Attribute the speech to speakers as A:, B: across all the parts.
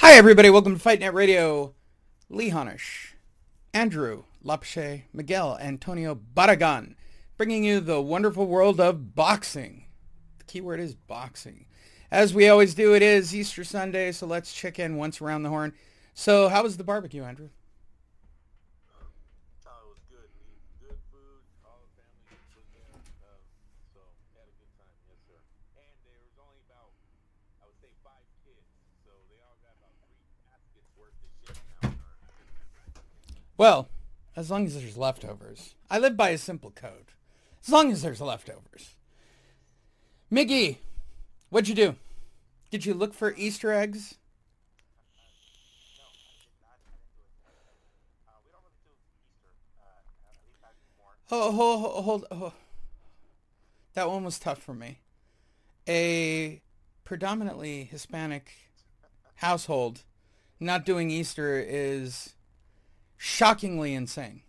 A: Hi, everybody. Welcome to Fight Net Radio. Lee Honish, Andrew Lapche, Miguel Antonio Barragan, bringing you the wonderful world of boxing. The key word is boxing. As we always do, it is Easter Sunday, so let's check in once around the horn. So, how was the barbecue, Andrew?
B: It was good. Good food. All the family was there. So had a good time. Yes, sir. And there was only about, I would say, 5 kids. So they all got about 3 baskets worth of shit now.
A: Well, as long as there's leftovers. I live by a simple code. As long as there's leftovers. Miggy, what'd you do? Did you look for Easter eggs?
B: No, I did not. I didn't do it. We don't really do Easter. At least I do more.
A: Hold. That one was tough for me. A predominantly Hispanic household not doing Easter is shockingly insane.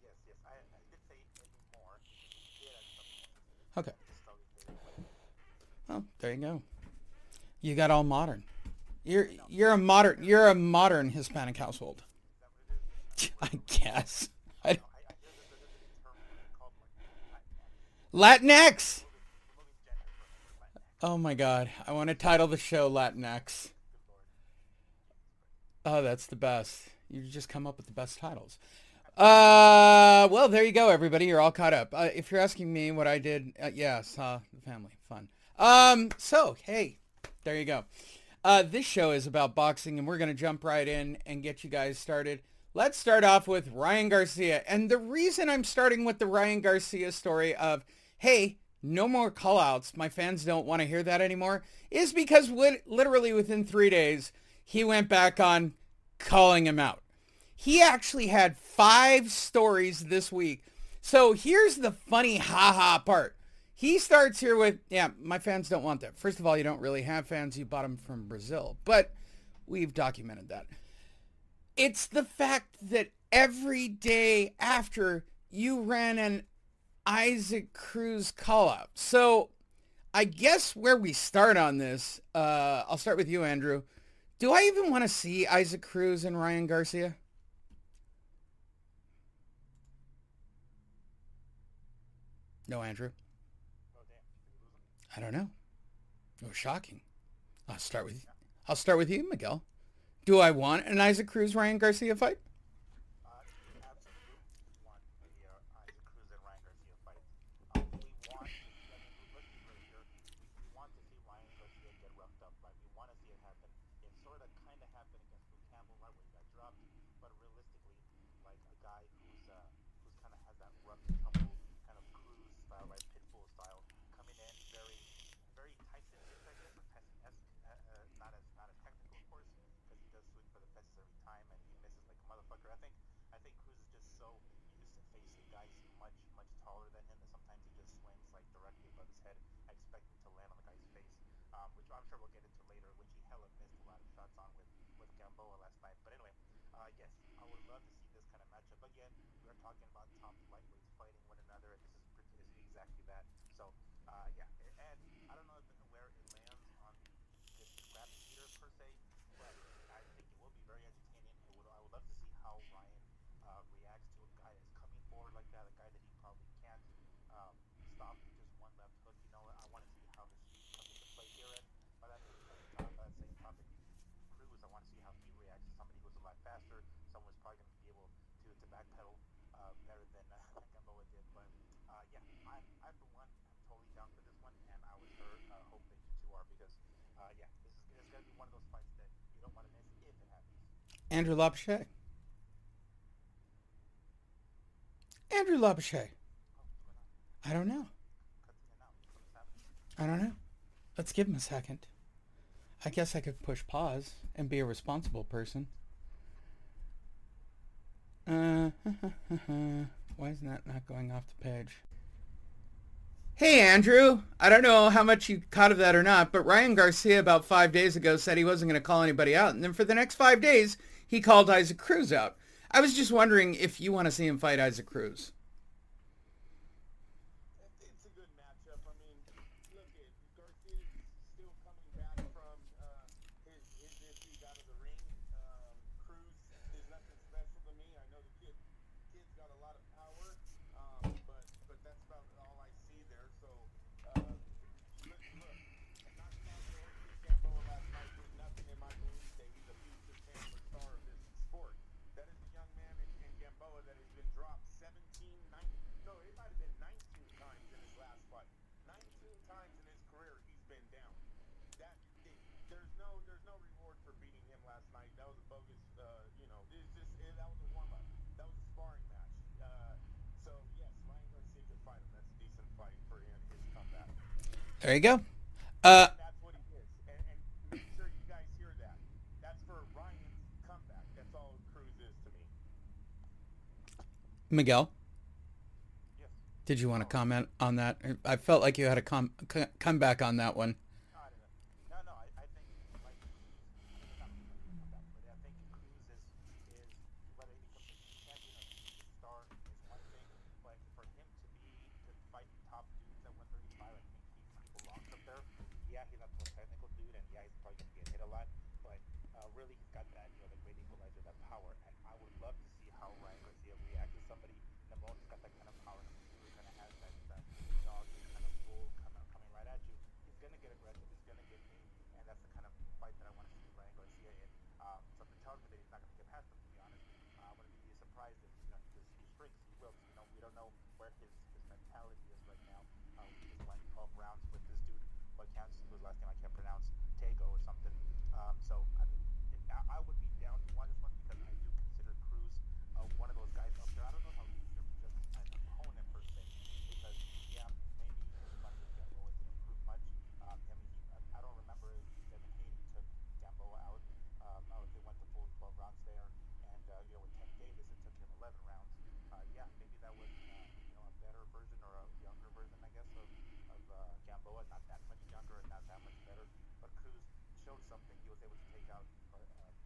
B: Yes, yes. I did say anymore. Did at some point.
A: Okay.
B: Just slowly faded away.
A: Well, there you go. You got all modern. You're a modern Hispanic household.
B: Is that what it is?
A: I guess.
B: No, I hear there's a term called like
A: Latinx.
B: removing gender from it.
A: Oh my God. I want to title the show Latinx.
B: Good lord.
A: Oh, that's the best. You just come up with the best titles. Well, there you go, everybody. You're all caught up. If you're asking me what I did, yeah, saw the family. Fun. So, hey, there you go. This show is about boxing, and we're going to jump right in and get you guys started. Let's start off with Ryan Garcia. And the reason I'm starting with the Ryan Garcia story of, hey, no more call-outs, my fans don't want to hear that anymore, is because literally within 3 days, he went back on calling him out. He actually had 5 stories this week. So here's the funny ha-ha part. He starts here with, yeah, my fans don't want that. First of all, you don't really have fans. You bought them from Brazil. But we've documented that. It's the fact that every day after you ran an Isaac Cruz call-out. So I guess where we start on this, I'll start with you, Andrew. Do I even want to see Isaac Cruz and Ryan Garcia? No, Andrew.
B: Oh damn! Did we lose him?
A: I don't know. It was shocking. I'll start with you, Miguel. Do I want an Isaac Cruz Ryan Garcia fight?
B: We absolutely want the Isaac Cruz and Ryan Garcia fight. We want, I mean, let's be clear here. We want to see Ryan Garcia get roughed up, right? We want to see it happen. It sort of kind of happened against Luke Campbell, right, where he got dropped. But realistically, like a guy who's kind of has that rough and tumble kind of Cruz style, right, pitbull style, coming in very, very Tyson-ish, I guess, or Tyson-esque. Not as technical, of course, because he does swing for the fences every time and he misses like a motherfucker. I think Cruz is just so used to facing guys much taller than him that sometimes he just swings like directly above his head, expecting to land on the guy's face, which I'm sure we'll get into later, which he hella missed a lot of shots on with Gamboa last night. But anyway, yes, I would love to see this kind of matchup again. We are talking about top lightweights fighting one another, and this is exactly that. So yeah, and I don't know where it lands on the scrap meter per se, but I think it will be very entertaining. I would love to see how Ryan reacts to a guy that's coming forward like that, a guy that he probably can't stop with just one left hook. You know, I want to see how his speed comes into play here. And by that same topic, Cruz, I want to see how he reacts to somebody who's a lot faster, someone who's probably going to be able to backpedal better than Gamboa did. But yeah, I for one am totally down for this one, and I would sure hope that you two are because yeah, this is going to be one of those fights that you don't want to miss if it happens.
A: Andrew Lapche. Andrew Lapche.
B: Oh, what's going on?
A: I don't know.
B: Cuts in and out. Something's happening.
A: I don't know. Let's give him a second. I guess I could push pause and be a responsible person. Why is that not going off the page? Hey, Andrew. I don't know how much you caught of that or not, but Ryan Garcia about 5 days ago said he wasn't going to call anybody out. And then for the next 5 days, he called Isaac Cruz out. I was just wondering if you want to see him fight Isaac Cruz.
B: It's a good matchup. I mean, look, Garcia's still coming back from his issues out of the ring. got a lot of power, but that's about all I see there. So uh, look, knocking out Gamboa last night did nothing in my belief that he's a future champ or star of this sport. That is a young man in Gamboa that has been dropped 17, 19, no, it might have been 19 times in his last fight. 19 times in his career he's been down. That there's no reward for beating him last night. That was a bogus. That was a warm up. That was a sparring match. So yes, Ryan Garcia could fight him. That's a decent fight for his comeback.
A: There you go.
B: And that's what he is. And make sure you guys hear that. That's for Ryan's comeback. That's all Cruz is to me.
A: Miguel,
B: Yes.
A: did you want to comment on that? I felt like you had a come back on that one.
B: I don't know. No, I think like not really like a comeback, but I think Cruz is whether he becomes a champion or a star is one thing, but for him to fight top dudes at 135, I think he belongs up there. Yeah, he's not the most technical dude, and yeah, he's probably gonna get hit a lot, but really he's got that the great equalizer, that power, and I would love to see how Ryan Garcia reacts to somebody. Namone's got that kind of power. He's gonna have that dog kind of bull coming right at you. He's gonna get aggressive. He's gonna get mean, and that's the kind of fight that I want to see Ryan Garcia in. Something tells me that he's not gonna get past him. To be honest, I wouldn't be surprised if he shrinks. He will. We don't know where his mentality is right now. We just went 12 rounds with this dude. What counts was last name I can't pronounce, Tego or something. So I mean, I would be down to watch this one because I do consider Cruz one of those guys up there. I don't know how he's just an opponent per se, because yeah, maybe his fight with Gamboa didn't improve much. I mean, I don't remember if Devin Haney took Gamboa out. They went the full 12 rounds there, and with Tank Davis, it took him 11 rounds. Yeah, maybe that was a better version or a younger version, I guess, of Gamboa. Not that much younger and not that much better, but Cruz showed something. He was able to take out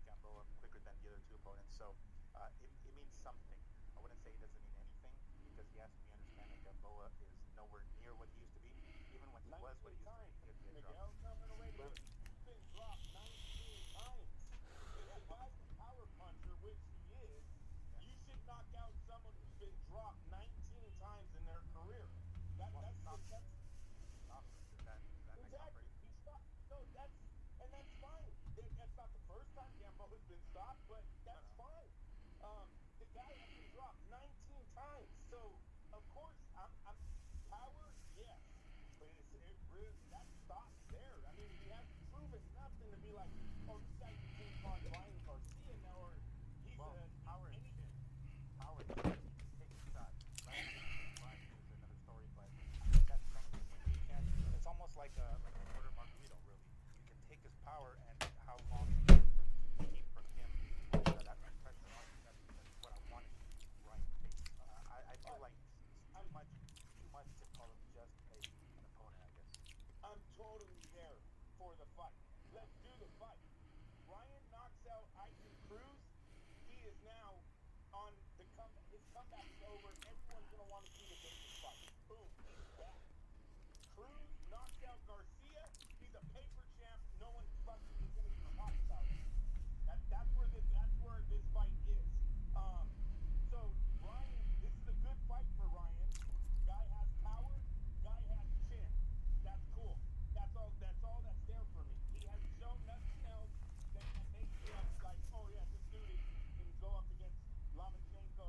B: Gamboa quicker than the other two opponents. So it means something. I wouldn't say it doesn't mean anything, because he has to be understanding Gamboa is nowhere near what he used to be. Even when he was what he used to be, he gets dropped. No, wait a minute. He's been dropped 19 times. If the guy's a power puncher, which he is, you should knock out someone who's been dropped 19 times in their career. That's exactly. He's stopped. No, that's fine. That's not the first time Gamboa's been stopped, but that's fine. The guy has been dropped 19 times, so of course I'm power, yes, but that stops there. I mean, he hasn't proven nothing to be like, oh, this guy can take on Ryan Garcia now, or he's power and shit. Power and shit. Take a shot. Ryan is another story, but that's something when you can. It's almost like a quarter margarito, really. You can take his power and how long you can keep from him. That pressure on you. That's what I want to see Ryan take. I feel like it's too much to call him just an opponent, I guess. I'm totally there for the fight. Let's do the fight. Ryan knocks out Ivan Cruz. He is now on the comeback. His comeback is over. Everyone's going to want to see the Davis fight. Boom. He's back. Cruz knocks out Garcia. He's a paper champ. No one fucking is going to even talk about it. That's where this fight is. So Ryan, this is a good fight for Ryan. Guy has power. Guy has chin. That's cool. That's all that's there for me. He has shown nothing else that makes me like, oh yeah, this dude can go up against Lomachenko,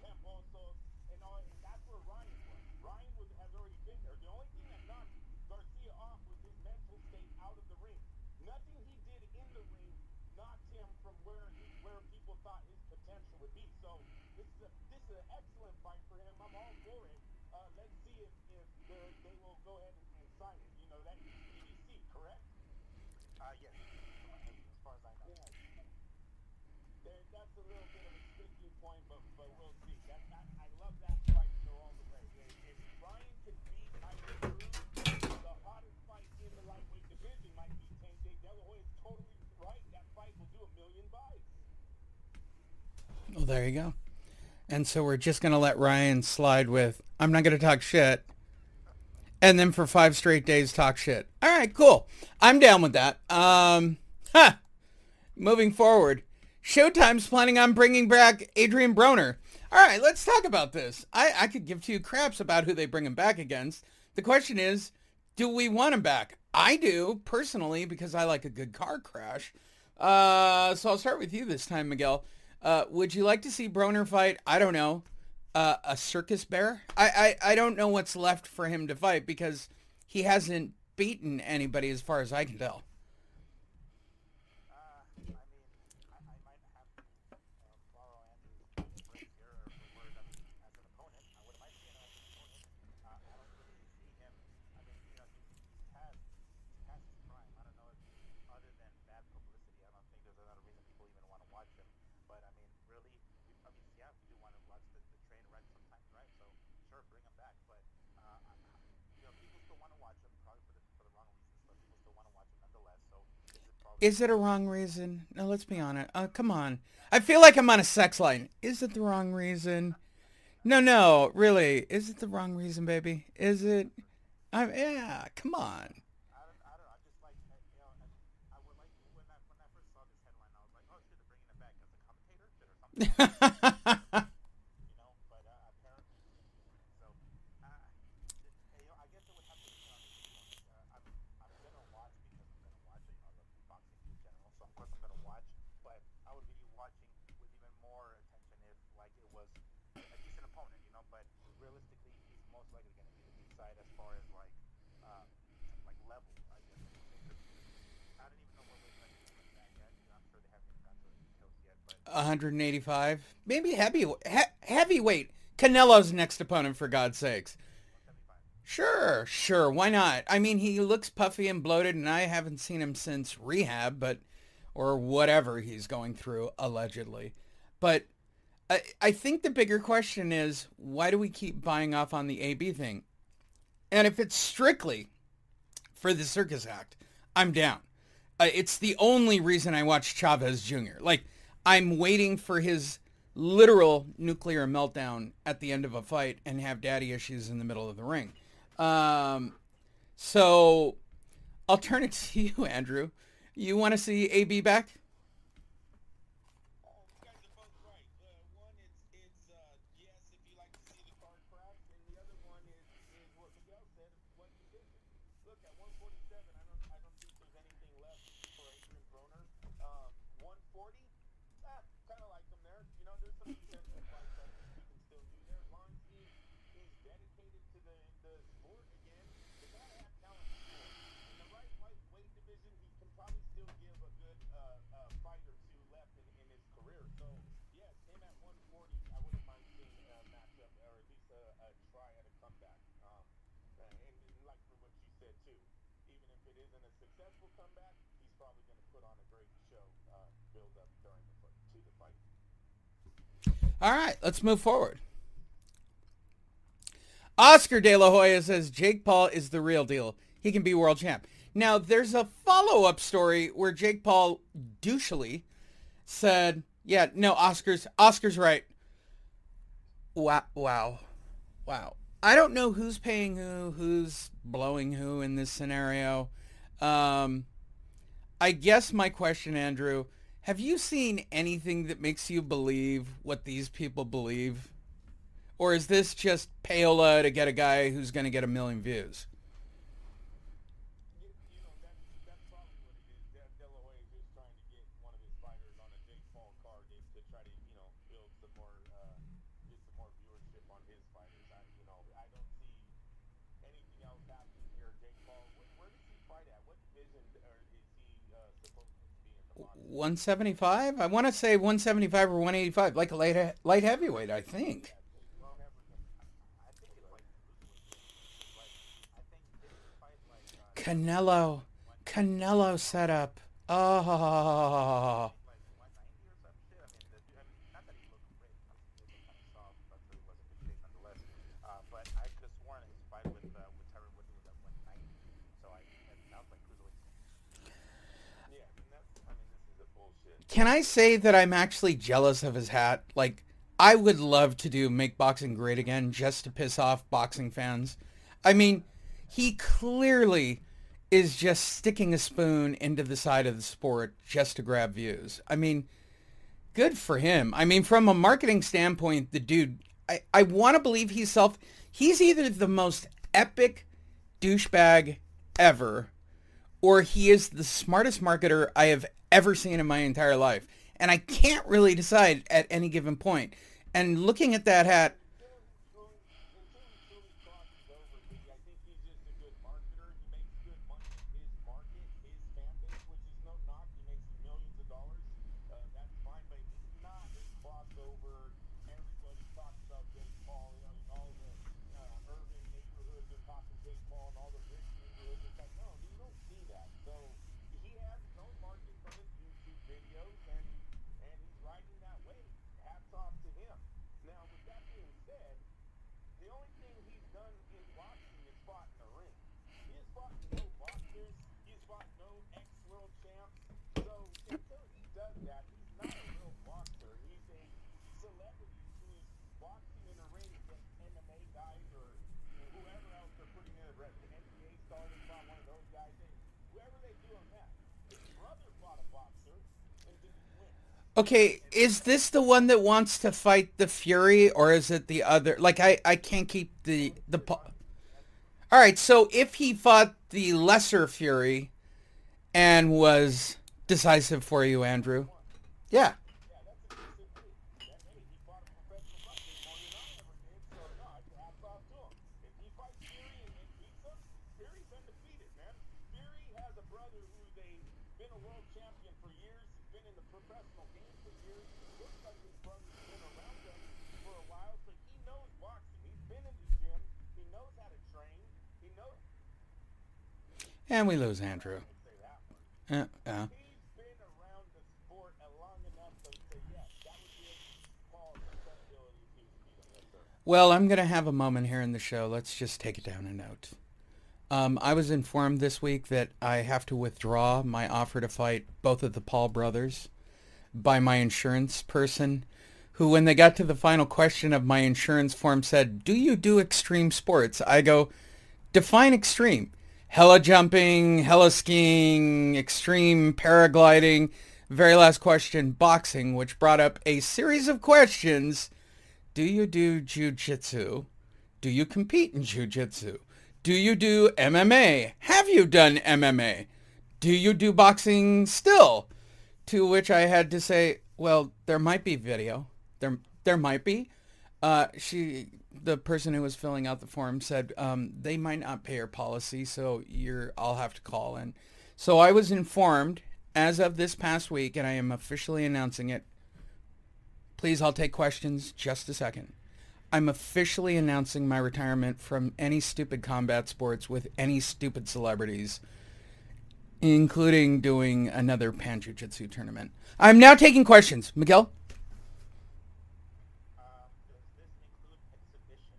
B: Camposos, and all. And that's where Ryan was. Ryan has already been there. The only thing that knocked Garcia off was his mental state out of the ring. Nothing he did in the ring knocked him from where people thought his potential would be. So this is an excellent fight for him. I'm all for it. Let's see if they will go ahead and sign it. That PBC, correct? Yes. As far as I know. Yeah. That's a little bit of a sticking point, but we'll see. I love that fight to go all the way. If Ryan could beat Ivan Cruz, the hottest fight in the lightweight division might be Tank Day. De La Hoya is totally right. That fight will do 1 million buys.
A: Well, there you go. And so we're just going to let Ryan slide with, I'm not going to talk shit. And then for 5 straight days, talk shit. All right, cool. I'm down with that. Moving forward. Showtime's planning on bringing back Adrian Broner. All right, let's talk about this. I could give two craps about who they bring him back against. The question is, do we want him back? I do, personally, because I like a good car crash. So I'll start with you this time, Miguel. Would you like to see Broner fight, I don't know, a circus bear? I don't know what's left for him to fight because he hasn't beaten anybody as far as I can tell.
B: I mean, I might have to borrow Andrew's phrase here or word. I mean, as an opponent, I wouldn't mind seeing him as an opponent. I don't really see him. I mean, he's past his prime. I don't know if other than bad publicity, I don't think there's another reason people even want to watch him. But I mean, really, I mean, yeah, we do want to watch the train wreck sometimes, right? So sure, bring him back. But people still want to watch him, probably for the wrong reasons, but people still want to watch him nonetheless. So is it probably
A: Is it a wrong reason? No, let's be honest. Come on. I feel like I'm on a sex line. Is it the wrong reason? No, no, really. Is it the wrong reason, baby? Is it? Yeah, come on.
B: I don't know. I just like I would like when I first saw this headline, I was like, oh shit, they're bringing it back as a commentator or something like that. But apparently he isn't. So I guess it would have to be on this point. I'm gonna watch because I'm gonna watch. I love boxing in general, so of course I'm gonna watch. But I would be watching with even more attention if like it was a decent opponent, But realistically, he's most likely gonna be the weak side as far as like level, I guess I would say. Because I don't even know what weight class he's coming back at. I'm sure they haven't even got to the details yet, but
A: 185. Maybe heavyweight. Canelo's next opponent, for God's sakes.
B: 175.
A: Sure, sure. Why not? I mean, he looks puffy and bloated, and I haven't seen him since rehab, or whatever he's going through, allegedly. But I think the bigger question is, why do we keep buying off on the AB thing? And if it's strictly for the circus act, I'm down. It's the only reason I watch Chavez Jr. Like, I'm waiting for his literal nuclear meltdown at the end of a fight and have daddy issues in the middle of the ring. So I'll turn it to you, Andrew. You want to see AB back?
C: You guys are both right. One is yes, if you like to see the card crash, and the other one is what Miguel said, what division. Look at 147. I don't think there's anything left for Adrian Broner. 140, kind of like him there. There's some potential fights I think he can still do there as long as he's dedicated to the sport again. The guy has talent before. In the weight division, he can probably still give a good fight or two left in his career. So, yes, him at 140, I wouldn't mind seeing a matchup or at least a try at a comeback. And like for what you said, too, even if it isn't a successful comeback, he's probably going to put on a great show build up to the fight.
A: All right, let's move forward. Oscar De La Hoya says Jake Paul is the real deal. He can be world champ. Now, there's a follow-up story where Jake Paul douchily said, yeah, no, Oscar's right. Wow. I don't know who's paying who's blowing who in this scenario. I guess my question, Andrew, have you seen anything that makes you believe what these people believe? Or is this just payola to get a guy who's going to get 1 million views?
C: That's probably what it is. De La Hoya is just trying to get one of his fighters on a Jake Paul card to try to, build some more, get some more viewership on his fighters. I don't see anything else happening here. Jake Paul, where does he fight at? What division is he supposed to be in the boxing?
A: 175? I want to say 175 or 185, like a light heavyweight, I think.
B: Well, I think it's like cruiserweight basically. Like I think didn't he fight like
A: Canelo setup. Oh.
B: like 190 or some shit? I mean, not that he looked great. He looked kind of soft, but so he was in good shape nonetheless. But I could have sworn his fight with Tyron Woodley was at 190. So it sounds like cruiserweight to me.
C: Yeah, and this is a bullshit.
A: Can I say that I'm actually jealous of his hat? Like, I would love to do Make Boxing Great Again just to piss off boxing fans. I mean, he clearly is just sticking a spoon into the side of the sport just to grab views. I mean, Good for him. I mean, from a marketing standpoint, the dude, I want to believe he's either the most epic douchebag ever, or he is the smartest marketer I have ever seen in my entire life. And I can't really decide at any given point. And looking at that hat,
C: Until he truly crosses over, B, I think he's just a good marketer. He makes good money in his market, his fan base, which is no knock. He makes millions of dollars. That's fine, but he's not this crossover. Everybody talks about baseball. You know, in all the urban neighborhoods are talking baseball, and all the rich neighborhoods are talking. No, you don't see that. So he has his own market from his YouTube videos, and he's riding that wave. Hats off to him. Now, with that being said, the only thing he's done in boxing is fought in the ring. He has fought no boxers. He's fought no ex-world champs. So until he does that, he's not a real boxer. He's a celebrity who's boxing in a ring against MMA guys or whoever else they're putting in the NBA star. They fought one of those guys. Whoever they do on that. His brother fought a boxer and didn't win.
A: okay, is this the one that wants to fight the Fury, or is it the other? Like, I can't keep all right, so if he fought the lesser Fury and was decisive for you, Andrew, yeah.
C: Yeah, that's a decent league. Hey, he fought a professional boxer more than I ever did, so no, hats off to him. If he fights Fury and beats him, Fury's undefeated, man. Fury has a brother who's been a world champion for years. He's been in the professional game for years. Looks like his brother's been around him for a while, so he knows boxing. He's been in the gym. He knows how to train. He knows.
A: And we lose Andrew.
C: I say that one.
A: Yeah.
C: He's been around the sport long enough to say yes. That would give Paul some credibility if he was to beat him. Yes, sir.
A: Well, I'm going to have a moment here in the show. Let's just take it down a note. I was informed this week that I have to withdraw my offer to fight both of the Paul brothers by my insurance person, who, when they got to the final question of my insurance form, said, "Do you do extreme sports?" I go, "Define extreme." Hella jumping, hella skiing, extreme paragliding. Very last question, boxing, which brought up a series of questions. Do you do jiu-jitsu? Do you compete in jiu-jitsu? Do you do MMA? Have you done MMA? Do you do boxing still? To which I had to say, well, there might be video. There might be. The person who was filling out the form said they might not pay your policy, so I'll have to call in. So I was informed as of this past week, and I am officially announcing it. Please, I'll take questions just a second. I'm officially announcing my retirement from any stupid combat sports with any stupid celebrities, including doing another Pan Jiu-Jitsu tournament. I'm now taking questions. Miguel?
B: Does this include exhibition?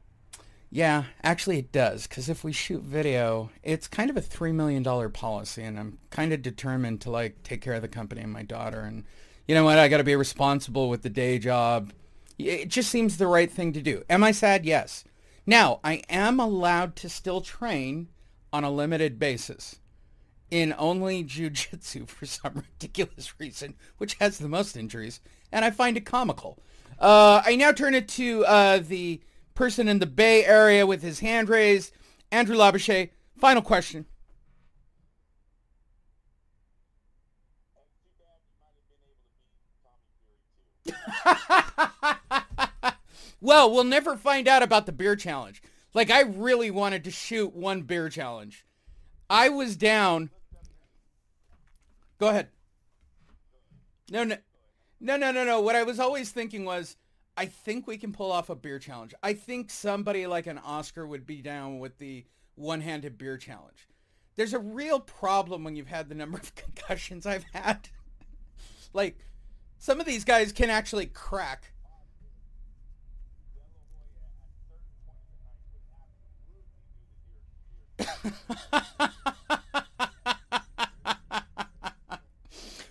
A: Yeah, actually it does, because if we shoot video, it's kind of a $3 million policy, and I'm kind of determined to, like, take care of the company and my daughter, and you know what, I got to be responsible with the day job. It just seems the right thing to do. Am I sad? Yes. Now, I am allowed to still train on a limited basis in only jiu-jitsu for some ridiculous reason, which has the most injuries, and I find it comical. I now turn it to the person in the Bay Area with his hand raised, Andrew Labouche. Final question.
C: Too bad you might have been able to beat Tommy Fury too.
A: Well, we'll never find out about the beer challenge. Like, I really wanted to shoot one beer challenge. I was down. Go ahead. No. What I was always thinking was, I think we can pull off a beer challenge. I think somebody like an Oscar would be down with the one-handed beer challenge. There's a real problem when you've had the number of concussions I've had. Like, some of these guys can actually crack.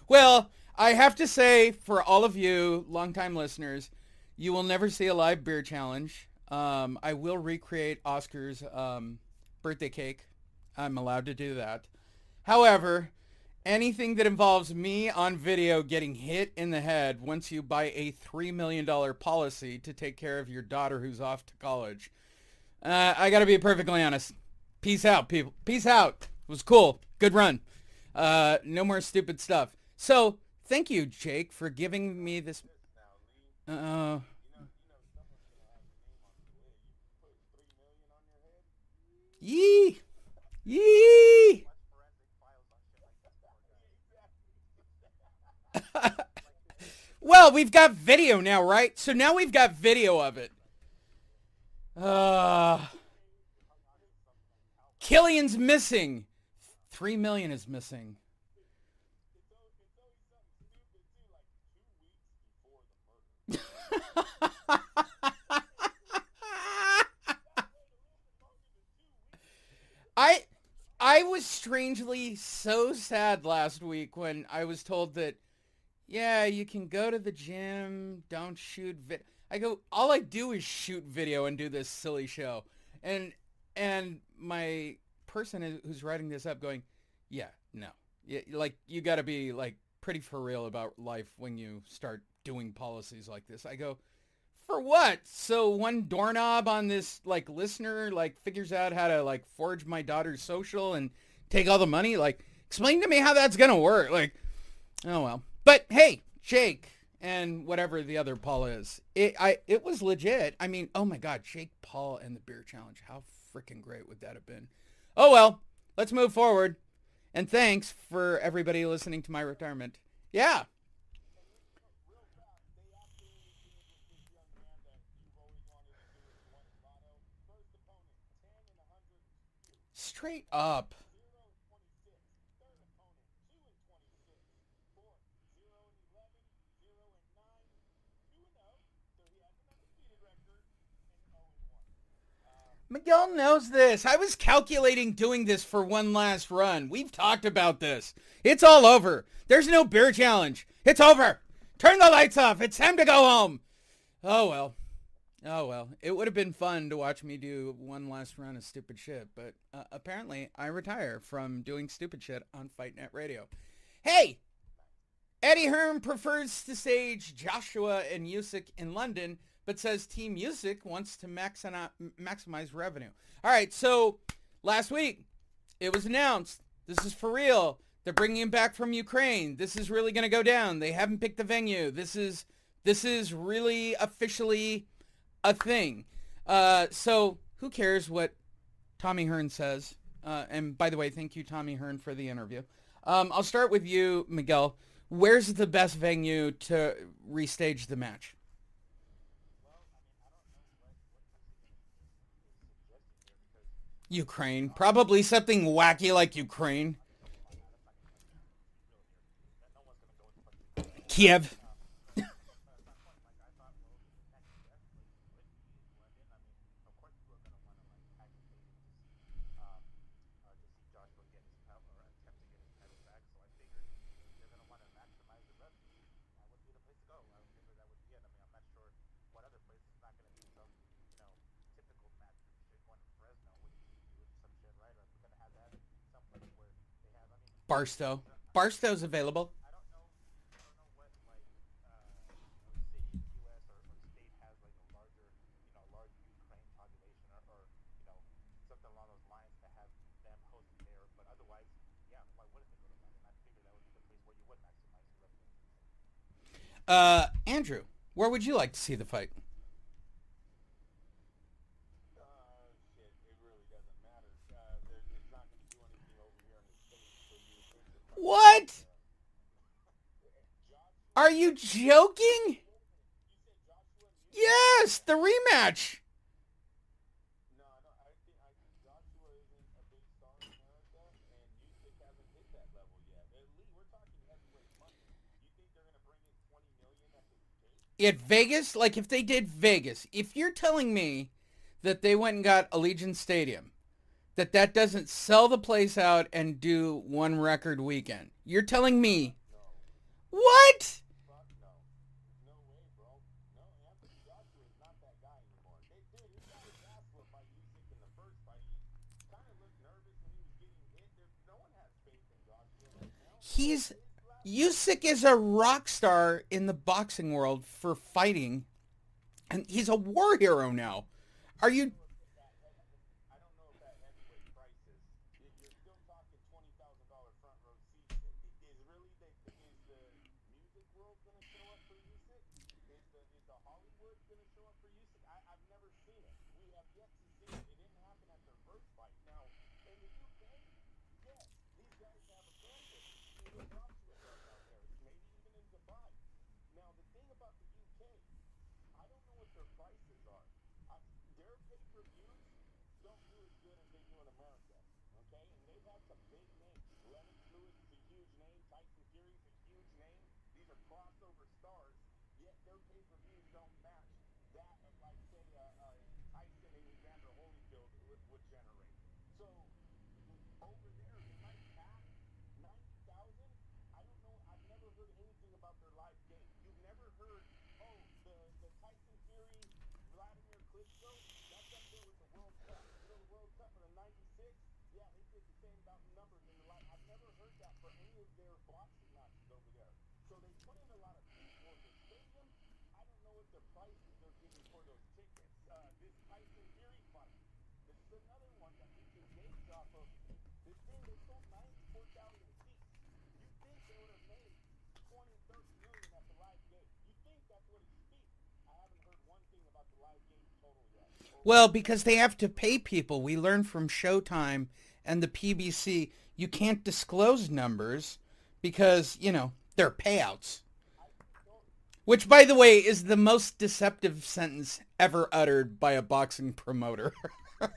A: Well, I have to say, for all of you longtime listeners, you will never see a live beer challenge. I will recreate Oscar's birthday cake. I'm allowed to do that. However, anything that involves me on video getting hit in the head once you buy a $3 million policy to take care of your daughter who's off to college. I got to be perfectly honest. Peace out, people. Peace out. It was cool. Good run. No more stupid stuff. So, thank you, Jake, for giving me this. Uh, Yee! Yee! Well, we've got video now, right? So now we've got video of it. Killian's missing. 3 million is missing. I was strangely so sad last week when I was told that, yeah, you can go to the gym, don't shoot video. I go, all I do is shoot video and do this silly show. And my person who's writing this up going, yeah, no. Yeah, like, you got to be, like, pretty for real about life when you start doing policies like this. I go, for what? So one doorknob on this, like, listener, like, figures out how to, like, forge my daughter's social and take all the money? Like, explain to me how that's gonna work. Like, oh, well. But, hey, Jake and whatever the other Paul is, it was legit. I mean, oh, my God, Jake Paul and the Beer Challenge. How freaking great would that have been? Oh, well, let's move forward. And thanks for everybody listening to my retirement. Yeah. Straight up. Miguel knows this. I was calculating doing this for one last run. We've talked about this. It's all over. There's no beer challenge. It's over. Turn the lights off. It's time to go home. Oh, well. Oh, well. It would have been fun to watch me do one last run of stupid shit, but apparently I retire from doing stupid shit on Fight Net Radio. Hey! Eddie Hearn prefers to stage Joshua and Usyk in London, but says Team Usyk wants to maximize revenue. All right, so last week it was announced. This is for real. They're bringing him back from Ukraine. This is really going to go down. They haven't picked the venue. This is really officially a thing. So who cares what Tommy Hearn says? And by the way, thank you, Tommy Hearn, for the interview. I'll start with you, Miguel. Where's the best venue to restage the match? Ukraine. Probably something wacky like Ukraine. Kiev. Barstow. Barstow's available. Andrew, where would you like to see the fight? What? Are you joking? Yes, the rematch. At Vegas, like if they did Vegas, if you're telling me that they went and got Allegiant Stadium, that doesn't sell the place out and do one record weekend. You're telling me, what? He's
C: his last fight,
A: Usyk is a rock star in the boxing world for fighting, and he's a war hero now. Are
C: I don't
A: you?
C: know if that I don't know if that heavyweight price is. You're still talking $20,000 front row seats. Is really is the music world going to show up for Usyk? Is the Hollywood going to show up for Usyk? I've never seen it. We have yet to see it. It didn't happen at their first fight. Now in the UK, yes, these guys have a fan base. Even Joshua does out there. Maybe even in Dubai. Now the thing about the UK, I don't know what their prices are. I, their pay-per-views don't do as good as they do in America. Okay, and they've had some big names. Lennox Lewis is a huge name. Tyson Fury is a huge name. These are crossover stars. Yet their pay-per-views don't match that of, like, say, Tyson and Evander Holyfield would generate. So over there, they might pack 90,000. I don't know. I've never heard anything about their live gate. You've never heard, oh, the Tyson Fury Vladimir Klitschko, that's up there with the World Cup. You know the World Cup in the '96? Yeah, they did the same about numbers in the live. I've never heard that for any of their boxing matches over there. So they put in a lot of people in the stadium. I don't know what the prices they're giving for those tickets. This Tyson Fury fight, this is another one that we can gauge off of. This thing, they sold 94,000 seats. You think they would have made 20, 30 million at the live gate? You think that's what it should be? I haven't heard one thing about the live gate total yet over
A: Well,
C: there.
A: because they have to pay people. We learned from Showtime and the PBC you can't disclose numbers because, they're payouts.
C: I just don't.
A: Which, by the way, is the most deceptive sentence ever uttered by a boxing promoter.
C: Yeah,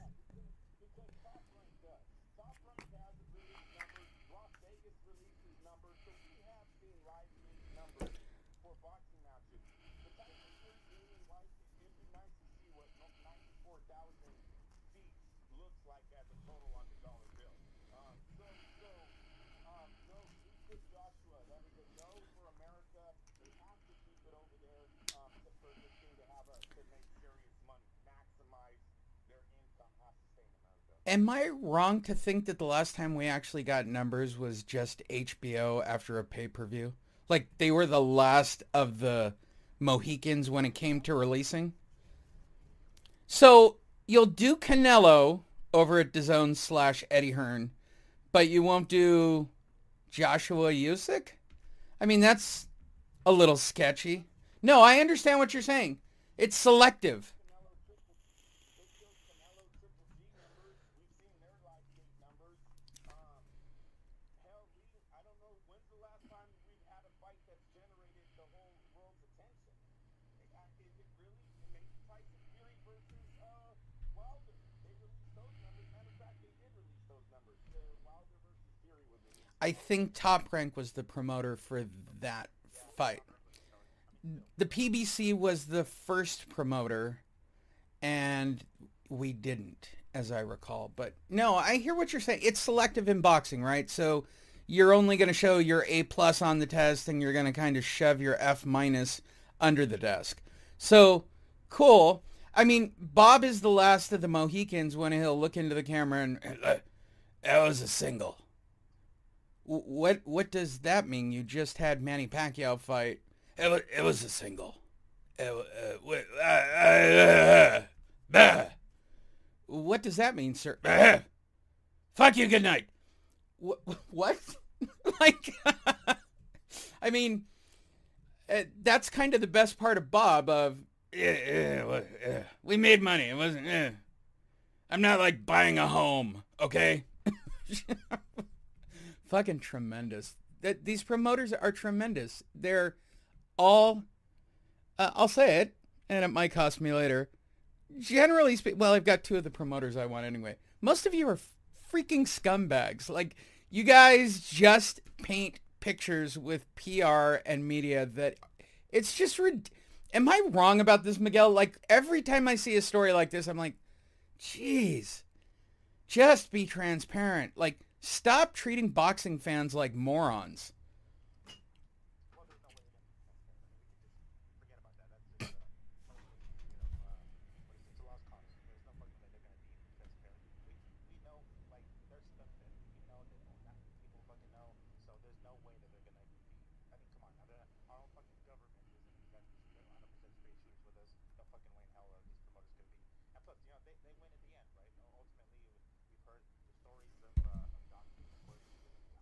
C: because Top Rank does. Top Rank has released numbers. Las Vegas releases numbers, so we have seen live gate numbers for boxing matches. The Tyson Fury Damian White, it'd be nice to see what 94,000 seats looks like as a total on the dollar bill. No, Usyk Joshua, that is a no for America. They have to keep it over there for this thing to have to make serious money, maximize their income has to stay in America.
A: Am I wrong to think that the last time we actually got numbers was just HBO after a pay-per-view? Like, they were the last of the Mohicans when it came to releasing? So, you'll do Canelo over at DAZN / Eddie Hearn, but you won't do Joshua Usyk? I mean, that's a little sketchy. No, I understand what you're saying. It's selective.
C: They showed Canelo Triple G numbers. We've seen their live gate numbers. Um, Hell, I don't know when's the last time we've had a fight that's generated the whole world's attention. Is it really? Maybe Tyson Fury versus Wilder. They released those numbers. Matter of fact, they did release those numbers. The Wilder versus Fury was released as
A: I
C: well.
A: think Top Rank was the promoter for that
C: Yeah,
A: fight.
C: Top Rank was the promoter. I mean, still.
A: The PBC was the first promoter, and we didn't, as I recall. But no, I hear what you're saying. It's selective in boxing, right? So you're only going to show your A plus on the test, and you're going to kind of shove your F minus under the desk. So cool. I mean, Bob is the last of the Mohicans when he'll look into the camera and that was a single. What does that mean? You just had Manny Pacquiao fight. It was a single. What does that mean, sir? Fuck you, good night. What? Like, I mean, that's kind of the best part of Bob. We made money. It wasn't. I'm not like buying a home, okay? Fucking tremendous. These promoters are tremendous. They're all. I'll say it, and it might cost me later. Generally speaking, well, I've got two of the promoters I want anyway. Most of you are freaking scumbags. Like, you guys just paint pictures with PR and media that it's just am I wrong about this, Miguel? Like, every time I see a story like this, I'm like, jeez, just be transparent. Like, stop treating boxing fans like morons.
C: Well, there's no way they're going to be transparent. I mean, we can just forget about that. That's just mostly, what is it? It's a lost cause. There's no fucking way they're going to be transparent. We know, like, there's stuff that we know that not many people fucking know. So there's no way
B: just no fucking way in hell are these promoters going to be. And plus, they win at the end, right? Ultimately, we've heard the stories of Don King, of course,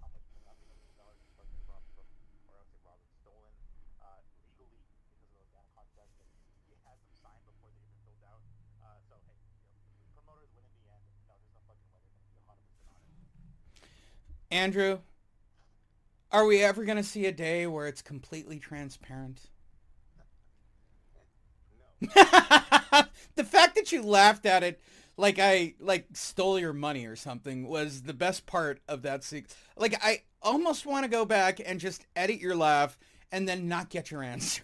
B: how much multi-millions of dollars he's fucking robbed from, or else robbed, stolen legally because of those damn contracts that he has them signed before they're even filled out. So hey, promoters win in the end. No, there's no fucking way they're going to be 100% on it.
A: Andrew, are we ever going to see a day where it's completely transparent?
C: No.
A: The fact that you laughed at it like I stole your money or something was the best part of that sequence. Like, I almost want to go back and just edit your laugh and then not get your answer.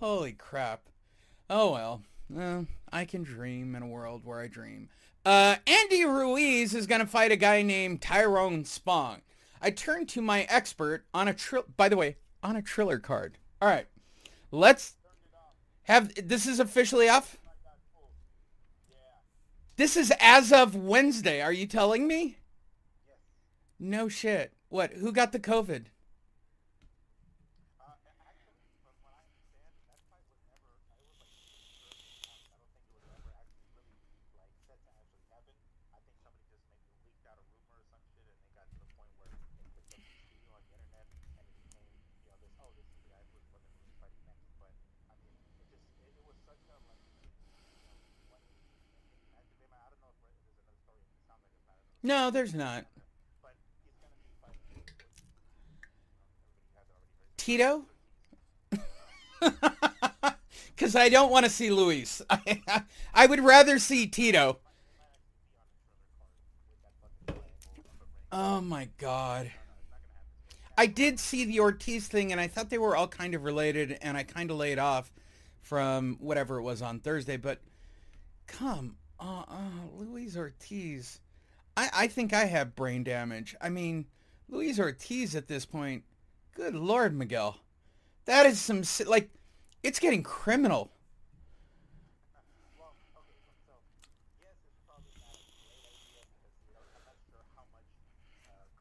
A: Holy crap. Oh well. I can dream in a world where I dream. Andy Ruiz is going to fight a guy named Tyrone Spong. I turned to my expert on by the way, on a Triller card. All right. Let's have, this is officially off? This is as of Wednesday. Are you telling me?
B: Yes.
A: No shit. What? Who got the COVID?
B: Actually, from what I understand, that fight was never. It was like previously announced. I don't think it was ever actually really like set to actually happen. I think somebody just maybe leaked out a rumor or some shit, and they got to the point where it picked up some steam on the internet, and it became, this is the guy who's going to be fighting next. But I mean, it was such a like complete 180 in match of him. I don't know if there's another story. It sounds like it's not another story.
A: No, there's not.
B: But he's going to be fighting Luis Ortiz. Everybody has already heard.
A: Tito?
B: Ortiz.
A: Because I don't want to see Luis. I would rather see Tito.
B: They might actually be on the Triller card with that fucking triangle of a ring.
A: Oh my god.
B: No, it's not gonna happen.
A: I did see the Ortiz thing, and I thought they were all kind of related, and I kind of laid off from whatever it was on Thursday, but come on, Luis Ortiz. I think I have brain damage. I mean, Luis Ortiz at this point, good Lord, Miguel. That is some, like, it's getting criminal.
B: Well, okay, so yes, it's probably not a great idea because I'm not sure how much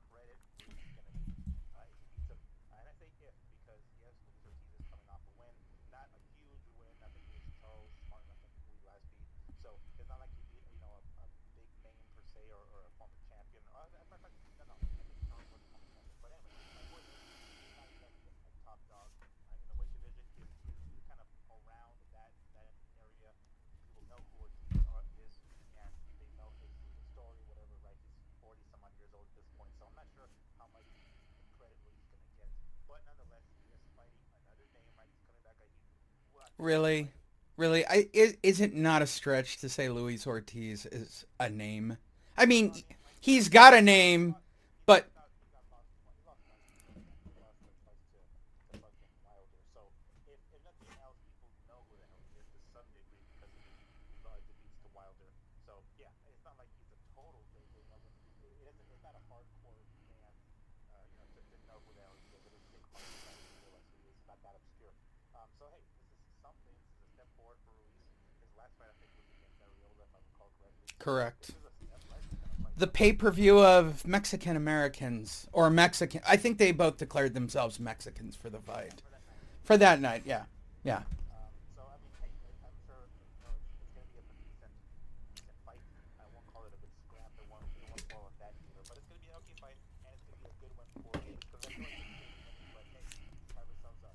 B: credit Luis is gonna be if he beats him. And I say if because yes, Luis Ortiz is coming off a win, not a huge win. I think it was Charles Martin, I think, who he last beat. So it's not like he beat a big name per se or a former champion. As a matter of fact, no, I think Charles was a former champion. But anyway, my point is he's not exactly a top dog in the weight division. He's kind of around that area. People know who Ortiz is, and they know his story, whatever, right? He's 40 some odd years old at this point, so I'm not sure how much credit Luis is going to get. But nonetheless, he is fighting another name, right? He's coming back.
A: Really? Really? Is it not a stretch to say Luis Ortiz is a name? I mean, he's got a name, but...
B: He lost twice. He lost twice to fucking Wilder. So if nothing else, people know who the hell he is to some degree because of his defeats to Wilder. So yeah, it's not like he's a total. It's not a hardcore fan, to know who the hell he is. It doesn't take hard to realize who he is. It's not that obscure. So hey, this is something. This is a step forward for Ruiz. His last fight, I think, was against Ariola, if I recall correctly.
A: Correct.
B: This is a step, right? He's gonna fight.
A: The pay-per-view of Mexican Americans, or Mexican, I think they both declared themselves Mexicans for the fight. For that night, yeah. Yeah.
B: So I mean, hey, I'm sure it's going to be a decent fight. I won't call it a good scrap. It won't fall on that either. But it's going to be an okay fight, and it's going to be a good one for Ruiz because I feel like he's winning. But hey, have ourselves a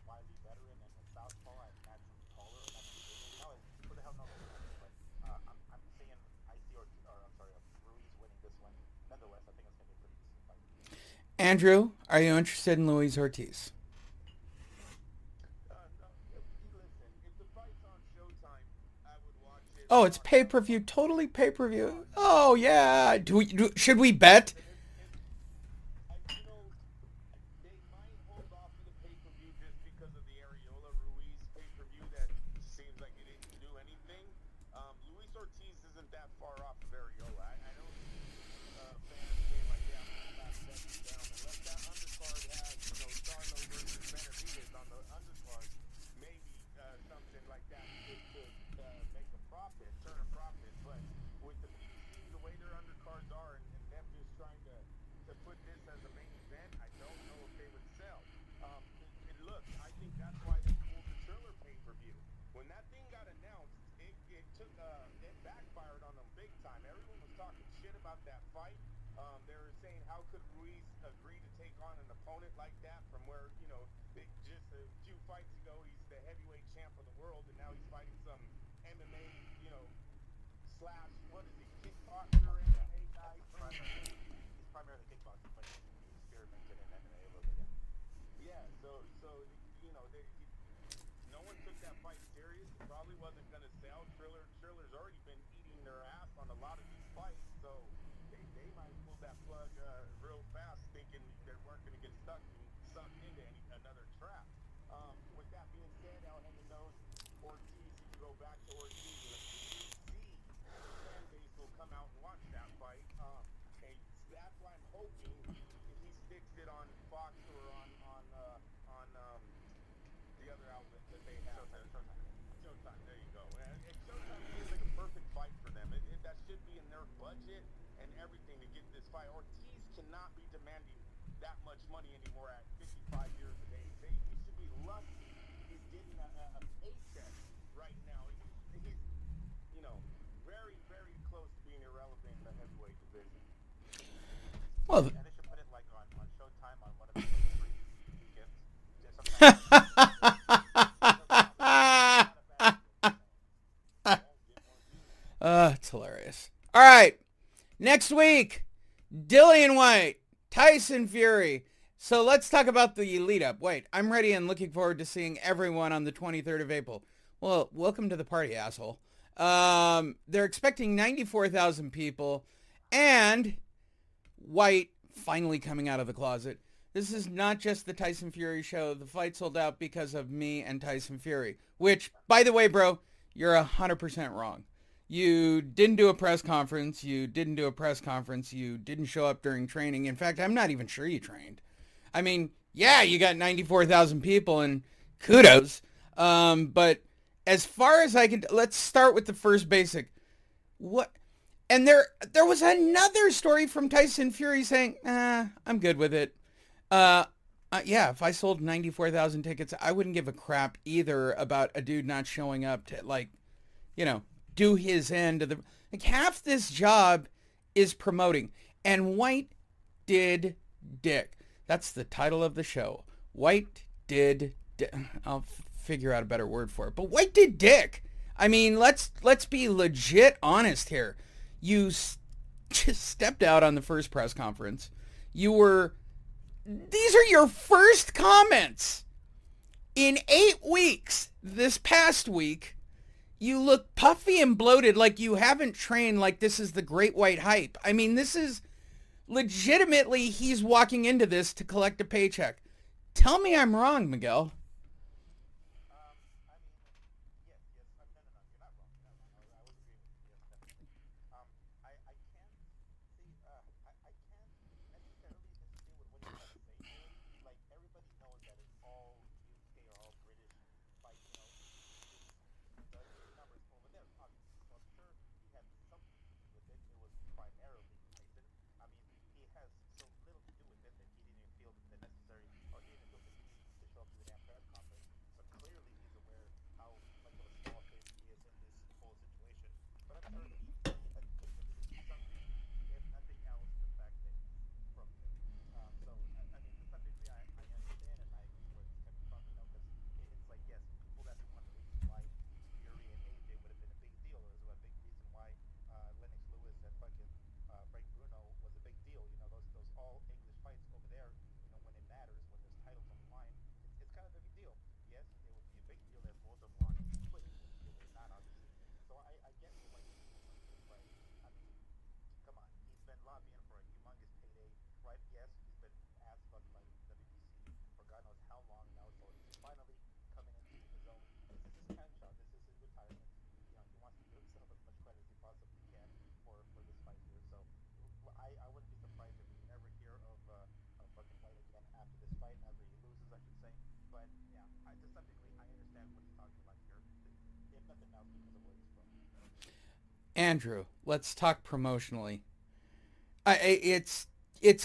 B: wily veteran and southpaw and naturally taller or naturally bigger. Who the hell knows? But I'm saying I see Ruiz winning this one. Nonetheless, I think it's going to be a pretty decent fight.
A: Andrew, are you interested in Luis Ortiz?
C: No, listen, if the fight's on Showtime, I would watch it.
A: Oh, it's pay-per-view, totally pay-per-view. Oh, yeah. Should we bet?
C: They might hold off to the pay-per-view just because of the Ariola Ruiz pay-per-view that seems like it didn't do anything. Luis Ortiz isn't that far off of Ariola. I don't see fans being like, yeah, I'm not betting down. Unless that undercard has, Charlo versus Benavidez on the undercard, maybe something like that could make a profit, turn a profit. But with the PBCs, the way their undercards are, and them just trying to put this as a main event, I don't know if they would sell. It when that thing got announced, it backfired on them big time. Everyone was talking shit about that fight. They were saying, how could Ruiz agree to take on an opponent like that from where, just a few fights ago he's the heavyweight champ of the world, and now he's fighting some MMA, slash, what is he, kickboxer, MMA guy.
B: He's primarily kickboxing, but he experimented in MMA a little bit.
C: Yeah, so no one took that fight serious. It probably wasn't going to sell. Triller's already been eating their ass on a lot of these fights, so they might pull that plug real fast, thinking they weren't going to get sucked into another trap. With that being said, El Henry Ortiz, you can go back to Ortiz. The fan base will come out and watch that fight. And that's why I'm hoping he sticks it on Fox or on the other outlet that they have. Showtime, there you go. And Showtime seems like a perfect fight for them. That should be in their budget and everything to get this fight. Ortiz cannot be demanding that much money anymore at 55 years of age. He should be lucky he's getting a paycheck right now. He's very, very close to being irrelevant in the heavyweight division.
A: Well,
B: And they should put it like on Showtime on one of the free gifts. Sometimes
A: it's hilarious. All right. Next week, Dillian White, Tyson Fury. So let's talk about the lead up. Wait, I'm ready and looking forward to seeing everyone on the 23rd of April. Well, welcome to the party, asshole. They're expecting 94,000 people and White finally coming out of the closet. This is not just the Tyson Fury show. The fight sold out because of me and Tyson Fury, which, by the way, bro, you're 100% wrong. You didn't do a press conference. You didn't show up during training. In fact, I'm not even sure you trained. I mean, yeah, you got 94,000 people and kudos. But as far as I can, let's start with the first basic. What? And there was another story from Tyson Fury saying, I'm good with it. Yeah, if I sold 94,000 tickets, I wouldn't give a crap either about a dude not showing up to, do his end of the... half this job is promoting. And White did dick. That's the title of the show. White did dick. I'll figure out a better word for it. But White did dick. I mean, let's be legit honest here. You just stepped out on the first press conference. These are your first comments. In 8 weeks, this past week, you look puffy and bloated like you haven't trained, like this is the great white hype. I mean, this is legitimately, he's walking into this to collect a paycheck. Tell me I'm wrong, Miguel. Andrew, let's talk promotionally. It's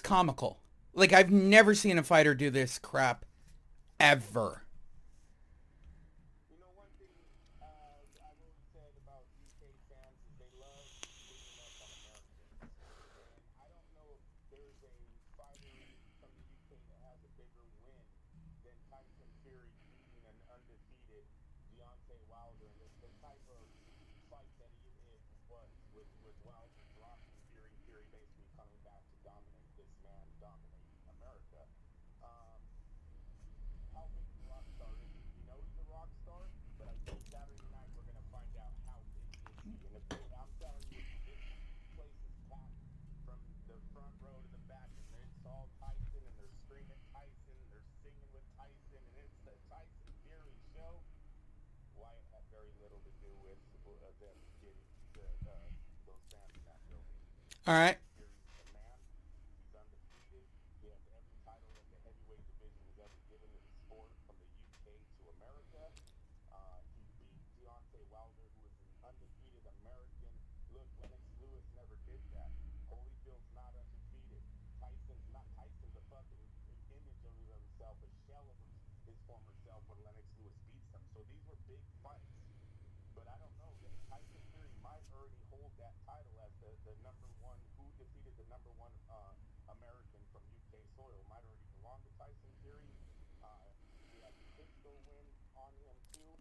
A: comical. Like, I've never seen a fighter do this crap ever.
C: One thing Deontay Wilder and the type of fight that it was with Wilder dropping Fury, Fury basically coming back to dominate this man, dominate America. Um, how big the rock star is he? We know he's a rock star, but I think Saturday night we're gonna find out how big is he. And if I'm telling you, this place is packed from the front row to the back, and it's all Tyson, and they're screaming Tyson, and they're singing with Tyson, and it's the Tyson Fury show. Wyatt had very little to do with them getting those fans in that building.
A: All right.
C: Fury's the man. He's undefeated. He has every title that the heavyweight division has ever given to the sport, from the UK to America. He beat Deontay Wilder, who is an undefeated American. Look, Lennox Lewis never did that. Holyfield's not undefeated. Tyson's not. Tyson's a fucking image of himself, a shell of his former self when Lennox Lewis beats him. So these were big fights. But I don't know. Tyson Fury might already hold that title as the number one, who defeated the number one American from UK soil. Might already belong to Tyson Fury. He has a pistol win on him too.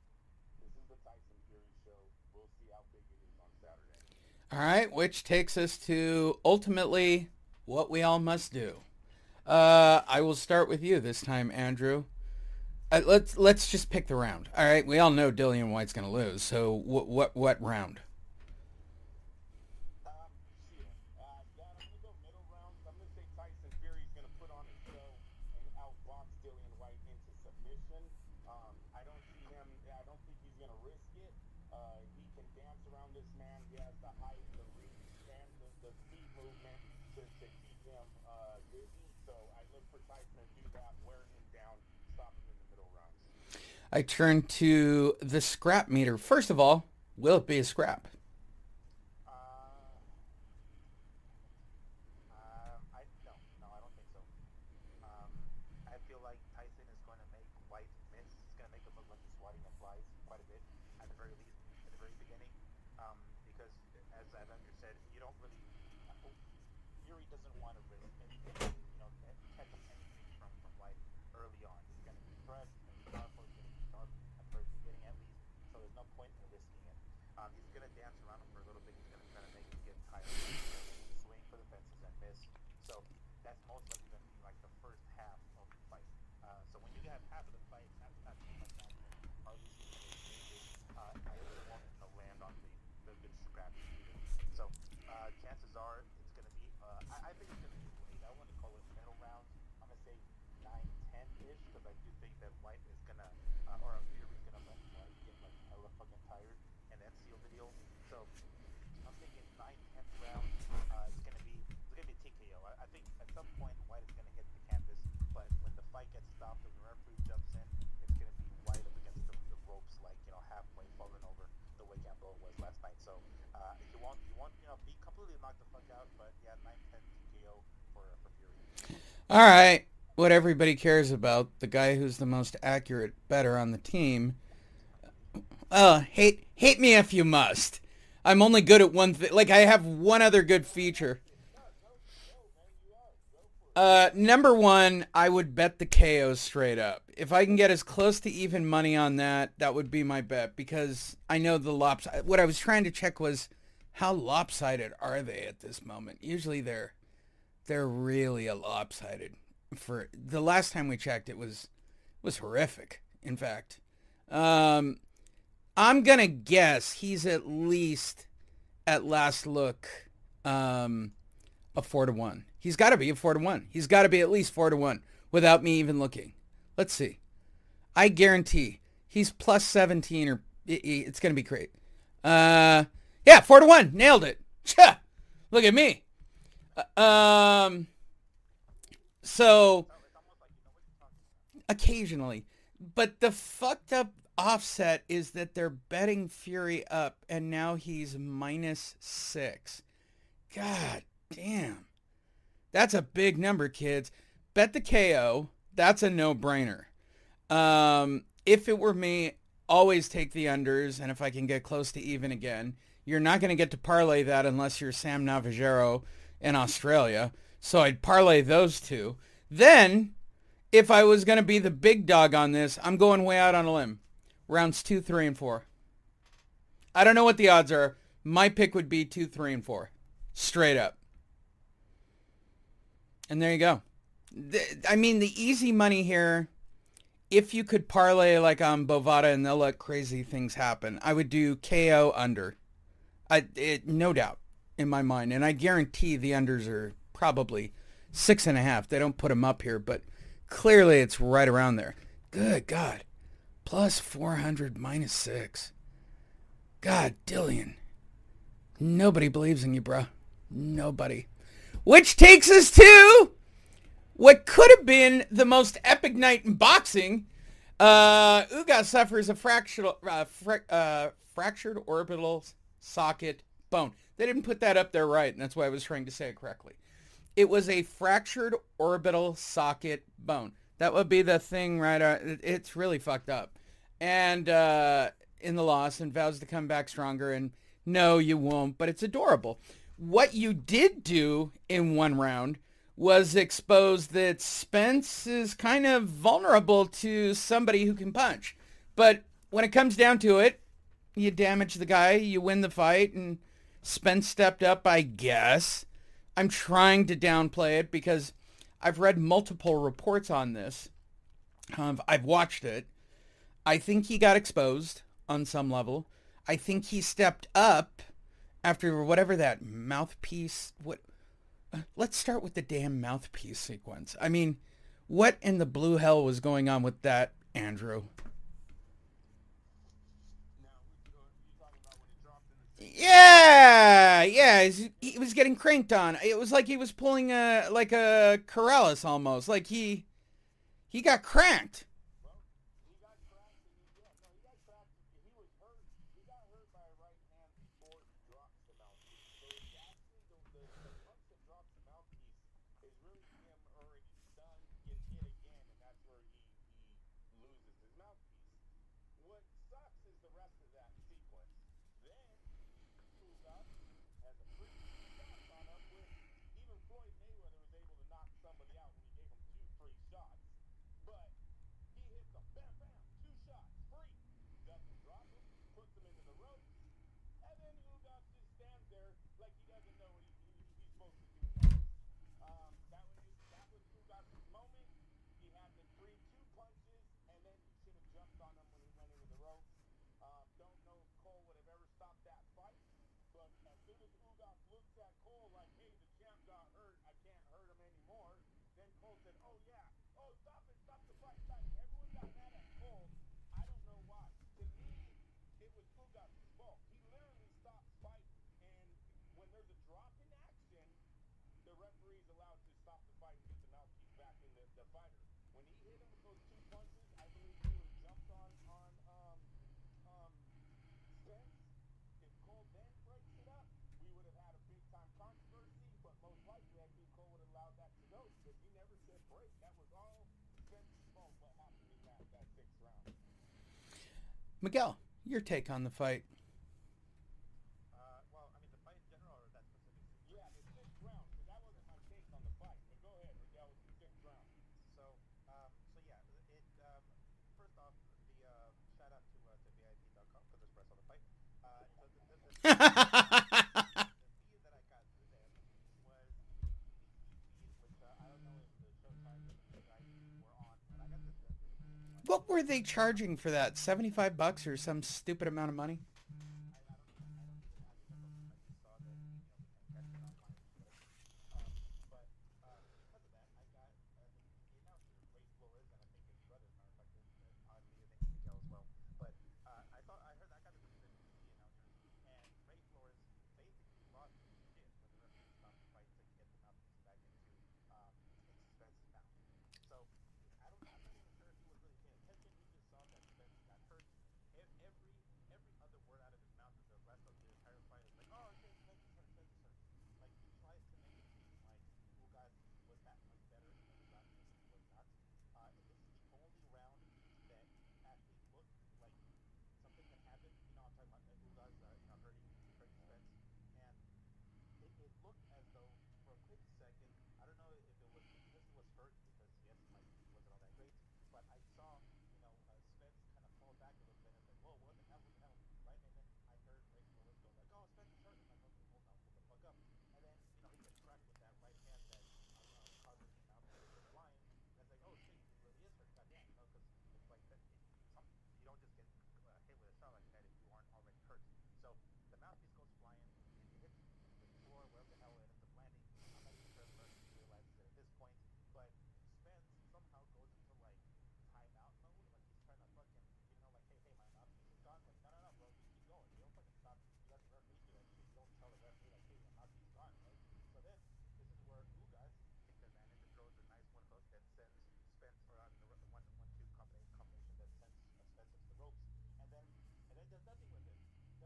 C: This is the Tyson Fury show. We'll see how big it is on Saturday.
A: All right, which takes us to ultimately what we all must do. I will start with you this time, Andrew. Let's just pick the round. All right, we all know Dillian White's going to lose. So what round?
C: Shit. I'm gonna go middle round. I'm gonna say Tyson Fury's gonna put on a show and outbox Dillian White into submission. I don't see him. I don't think he's gonna risk it. He can dance around this man. He has the height, the reach, and the speed movement to keep him busy. So I look for Tyson to do that, wear him down, stop him in the middle rounds.
A: I turn to the scrap meter. First of all, will it be a scrap?
B: I don't think so. I feel like Tyson is going to make White miss. It's going to make him look like he's swatting at flies quite a bit, at the very least, at the very beginning. Because, as Andrew said, you don't really... Fury doesn't want to risk anything, catch up anything from White early on. He's going to be fresh, he's going to be powerful, he's going to be sharp at the very beginning at least, so there's no point in risking it. He's going to dance around him for a little bit. He's going to try to make him get tired, swing for the fences and miss. So that's most likely going to be like the first half of the fight. So when you have half of the fight, not too much action, hardly any exchanges, I really won't land on the good scraps either. So chances are it's going to be, I think it's going to be late. I want to call it middle round. I'm going to say 9-10-ish, because I do think that White is going to, or Fury's going to let White get like hella fucking tired and then seal the deal. So I'm thinking 9-10th round. It's gonna be TKO. I think at some point White is gonna hit the canvas, but when the fight gets stopped and the referee jumps in, it's gonna be White up against the ropes, like halfway falling over the way Gamboa was last night. So he won't be completely knocked the fuck out, but yeah, 9-10 TKO for Fury.
A: All right, what everybody cares about, the guy who's the most accurate better on the team. Hate me if you must. I'm only good at one thing. Like, I have one other good feature. Number one, I would bet the KO straight up. If I can get as close to even money on that, that would be my bet, because I know the lopsided. What I was trying to check was, how lopsided are they at this moment? Usually they're really lopsided. For the last time we checked, it was horrific. In fact, I'm gonna guess he's at least, at last look, a 4-1. He's got to be a 4-1. He's got to be at least 4-1 without me even looking. Let's see. I guarantee he's plus 17, or it's gonna be great. Yeah, 4-1. Nailed it. Look at me. So occasionally, but the fucked up offset is that they're betting Fury up, and now he's -6. God damn. That's a big number, kids. Bet the KO. That's a no-brainer. If it were me, always take the unders, and if I can get close to even again. You're not going to get to parlay that unless you're Sam Navajero in Australia, so I'd parlay those two. Then, if I was going to be the big dog on this, I'm going way out on a limb. Rounds 2, 3, and 4. I don't know what the odds are. My pick would be 2, 3, and 4. Straight up. And there you go. I mean, the easy money here, if you could parlay like on Bovada and they'll let crazy things happen, I would do KO under. No doubt in my mind. And I guarantee the unders are probably 6.5. They don't put them up here, but clearly it's right around there. Good God. Plus 400 minus 6. God, Dillian. Nobody believes in you, bro. Nobody. Which takes us to what could have been the most epic night in boxing. Ugas suffers a fractured orbital socket bone. They didn't put that up there right, and that's why I was trying to say it correctly. It was a fractured orbital socket bone. That would be the thing, right? It's really fucked up. And in the loss, and vows to come back stronger. And no, you won't, but it's adorable. What you did do in one round was expose that Spence is kind of vulnerable to somebody who can punch. But when it comes down to it, you damage the guy, you win the fight, and Spence stepped up, I guess. I'm trying to downplay it because I've read multiple reports on this. I've watched it. I think he got exposed on some level. I think he stepped up after whatever that mouthpiece... Let's start with the damn mouthpiece sequence. I mean, what in the blue hell was going on with that, Andrew? Yeah, he was getting cranked on. It was like he was pulling a Corrales almost. Like he got cranked. Miguel, your take on the fight. What were they charging for that? $75 or some stupid amount of money?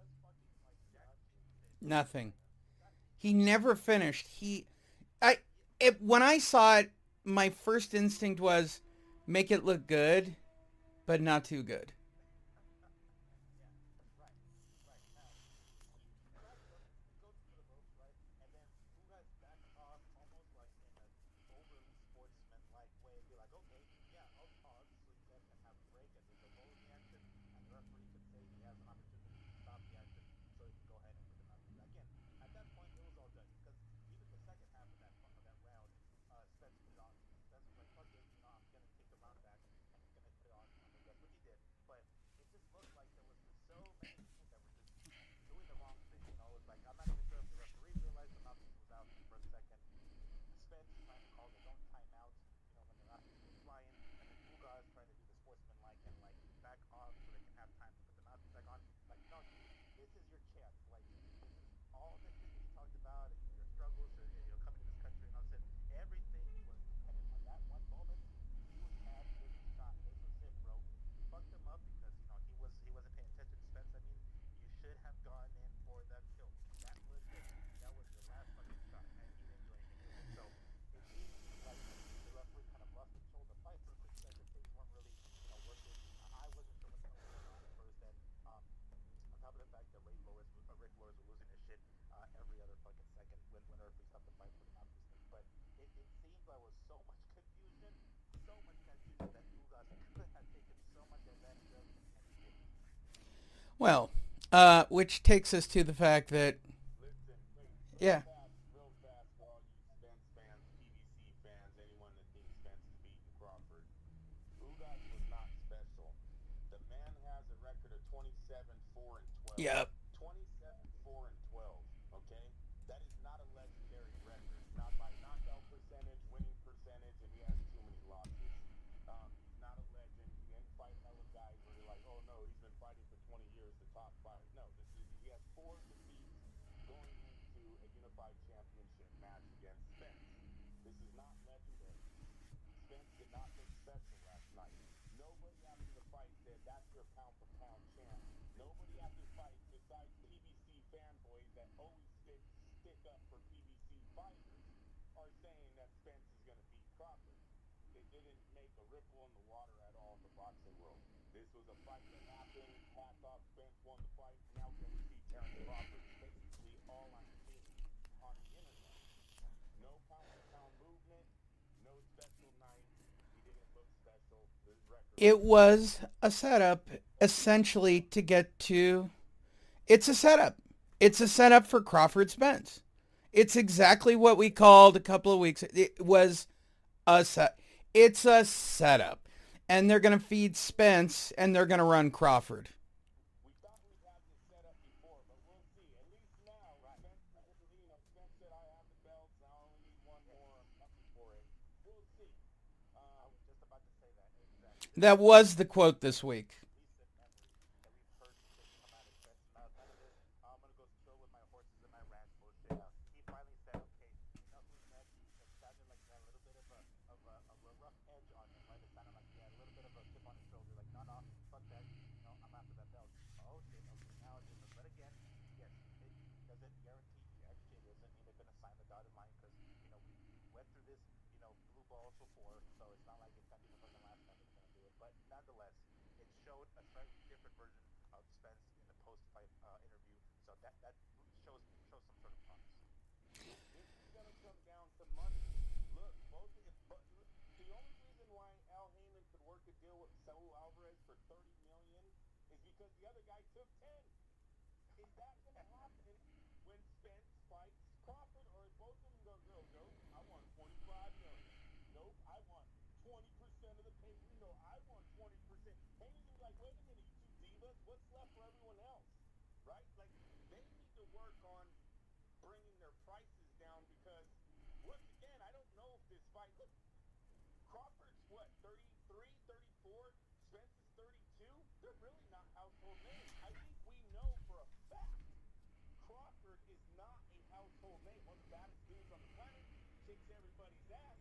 B: was fucking like jack shit in that
A: Nothing.
B: fight.
A: He never finished. When I saw it, my first instinct was make it look good, but not too good.
B: Yeah, right, right. Now he grabs him, he goes for the ropes, right, and then Ugas backs off almost like in a overly sportsman-like way, and be like, okay, yeah, I'll pause so you guys can have a break, and there's a lull in the action, and the referee could say he has an opportunity to stop the action so he can go ahead and put them out. Again, at that point, it was all done because even the second half of that round, Spence put it on. Spence was like, "Fuck it, I'm gonna take the round back, and he's gonna put it on Ugas," which he did. But it just looked like there was just so many people that were just doing the wrong thing. It was like, I'm not even sure if the referee realized the mouthpiece was out for a second. Spence trying to call his own timeout, when the mouthpiece was flying, and then Ugas trying to do the sportsman-like and like back off so they can have time to put the mouthpiece back on. Like, no, dude, this is your chance. Like, this is all the shit that you talked about, your struggles, coming to this country and all this. Everything was dependent on that one moment. You had this shot. This was it, bro. You fucked him up because he wasn't paying attention to Spence. I mean, you should have gone in for that kill. That was it. That was your last fucking shot, and he didn't do anything with it. So it seemed like the referee kind of lost control of the fight for a quick second. Things weren't really, working. I wasn't sure what the hell was going on at first, and on top of the fact that Rick Flores was losing his shit every other fucking second when the referee stopped the fight for the mouthpiece thing. But it seemed there was so much confusion that Ugas could have taken so much advantage of, and he didn't.
A: Well, which takes us to the fact that,
C: Listen, wait,
A: yeah,
C: real fast for all you Spence fans, PBC fans, anyone that thinks Spence is beating Crawford. Ugas was not special. The man has a record of 27-4-12.
A: yep.
C: 27-4-12. Okay, that is not a legendary record. Not by knockout percentage, winning percentage, and he has too many losses. He's not a legend. He didn't fight hella guys where you're like, oh no, he's been fighting for 20 years, the top fight. No, he has 4 defeats going into a unified championship match against Spence. This is not legendary. Spence did not look special last night. Nobody after the fight said that's your pound for pound champ. Nobody after the fight, besides PBC fanboys that always stick up for PBC fighters, are saying that Spence is going to beat Crawford. It didn't make a ripple in the water at all in the boxing world. This was a fight that happened. Hats off, Spence won the fight. Now can we see Terrence Crawford? Is basically all I'm seeing on the internet. No pound for pound movement. No special night. He didn't look special. His record
A: It
C: was not
A: was a setup essentially to get to. It's a setup. It's a setup for Crawford Spence. It's exactly what we called a couple of weeks. It was a set. It's a setup, and they're going to feed Spence, and they're going to run Crawford.
C: we thought we'd had this set up before, but we'll see. At least now,
B: Right, right.
C: Spence said, I have the belts. I only need one
B: Yes,
C: more. I'm coming for it. We'll see.
B: I
C: Um,
B: was just about to say that exactly. This
A: That
B: is one of
A: was
B: the
A: the
B: most
A: quote this week.
B: recent memory that we've heard shit come out of Spence's mouth. None of this. I'm gonna go chill with my horses and my ranch bullshit. He finally said, "Okay, you know who's next?" It sounded like he had a little bit of a rough edge on him, right? It sounded like he had a little bit of a chip on his shoulder. Like, no, no, fuck that. I'm after that belt. Oh shit. Okay, now it's different. But again, yes, it doesn't guarantee the action. It doesn't mean they're gonna sign the dotted line because we went through this blue balls before, so it's not like it's gonna be the fucking last time that they're gonna do it. But nonetheless, it showed a slightly different version of Spence in the post-fight interview, so that shows some sort of promise.
C: this is going to come down to money. Look, the only reason why Al Heyman could work a deal with Saul Alvarez for $30 million is because the other guy took 10. Is that going to happen when Spence fights Crawford, or is both of them going to go, I want 25 million. Nope, I want 20% of the pay-per-view. No, I want 20%. Heyman's going to be like, wait a minute, you two divas, what's left for everyone else? Right? Like, they need to work on bringing their prices down because, once again, I don't know if this fight, look, Crawford's what, 33, 34? Spence is 32? They're really not household names. I think we know for a fact Crawford is not a household name. One of the baddest dudes on the planet, kicks everybody's ass.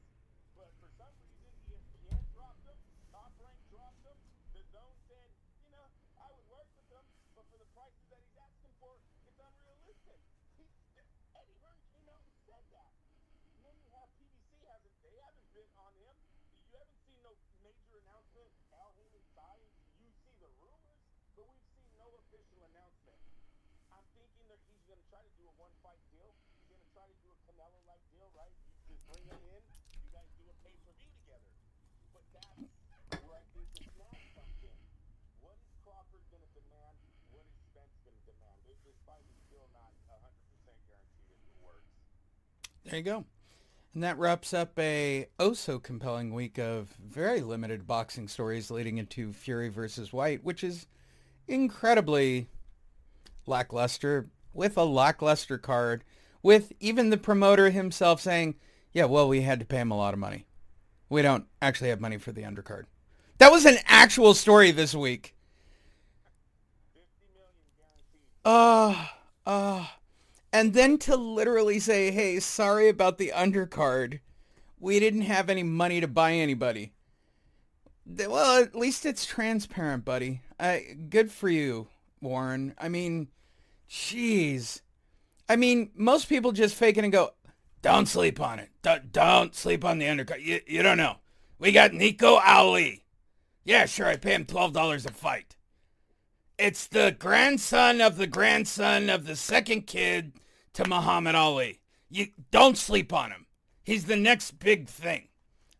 C: But for some reason, ESPN dropped him, Top Rank dropped him. The Zone said, I would work with him, but for the prices that he's asking for, haven't seen no major announcement. Al Heyman signed. You see the rumors, but we've seen no official announcement. I'm thinking that he's going to try to do a one-fight deal. He's going to try to do a Canelo-like deal, right? You just bring him in. You guys do a pay-per-view together. But that's where I think the snag comes in. What is Crawford going to demand? What is Spence going to demand? This fight is still not 100% guaranteed if it works.
A: There you go. And that wraps up a oh-so-compelling week of very limited boxing stories leading into Fury versus White, which is incredibly lackluster, with a lackluster card, with even the promoter himself saying, yeah, well, we had to pay him a lot of money. We don't actually have money for the undercard. That was an actual story this week.
C: 50 million guaranteed.
A: And then to literally say, hey, sorry about the undercard. We didn't have any money to buy anybody. Well, at least it's transparent, buddy. Good for you, Warren. I mean, jeez. I mean, most people just fake it and go, don't sleep on it. Don't sleep on the undercard. You don't know. We got Nico Ali. Yeah, sure, I pay him $12 a fight. It's the grandson of the second kid to Muhammad Ali. You don't sleep on him. He's the next big thing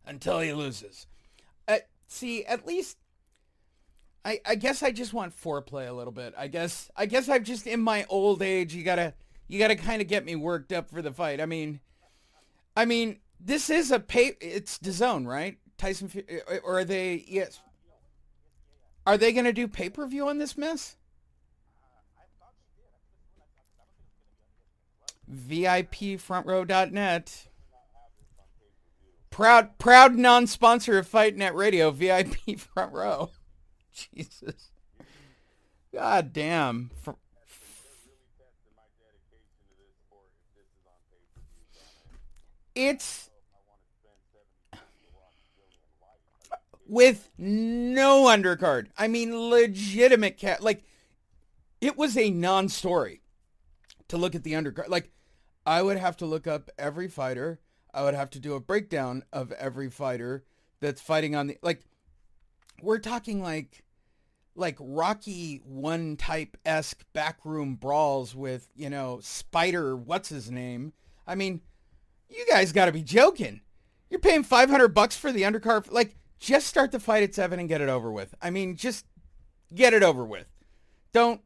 A: until he loses. See, at least I guess I just want foreplay a little bit. I guess I've just in my old age. You gotta kind of get me worked up for the fight. I mean, this is it's DAZN, right? Tyson, or are they? Yes. Are they gonna do pay-per-view on this mess?
B: I thought they did. I don't think it's going to be on ESPN Plus.
A: VIPfrontrow.net. Proud non-sponsor of Fight Net Radio, VIP Front Row. Jesus. God damn.
C: They're really testing my dedication to this sport if this is on pay-per-view.
A: It's
C: I want to spend $70 to watch Dillian White.
A: with no undercard. I mean, legitimate cat. Like, it was a non-story to look at the undercard. Like, I would have to look up every fighter. I would have to do a breakdown of every fighter that's fighting on the, like, we're talking like Rocky 1 type-esque backroom brawls with, you know, Spider, what's his name? I mean, you guys got to be joking. You're paying $500 for the undercard. Like, just start the fight at 7 and get it over with. I mean, just get it over with. Don't.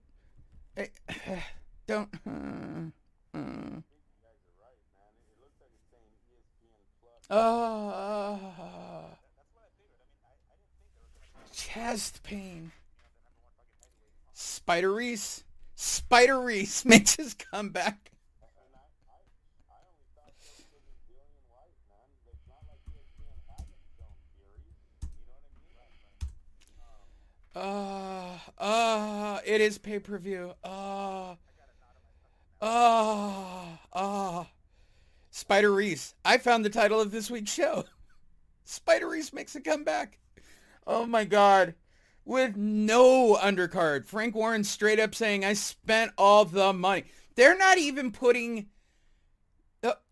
C: I think you guys are right, man. It looks like it's saying ESPN Plus.
B: That's what I figured. I mean, I didn't think they were going to
A: Chest pain.
B: the number one fucking heavyweight.
A: Spider Reese. Spider Reese makes his comeback.
C: And I only thought so because it's Dillian White, man. It's not like ESPN hasn't shown Fury. You know what I mean?
A: It is pay-per-view. Spider Reese. I found the title of this week's show. Spider Reese makes a comeback. Oh my God. With no undercard. Frank Warren straight up saying, I spent all the money. They're not even putting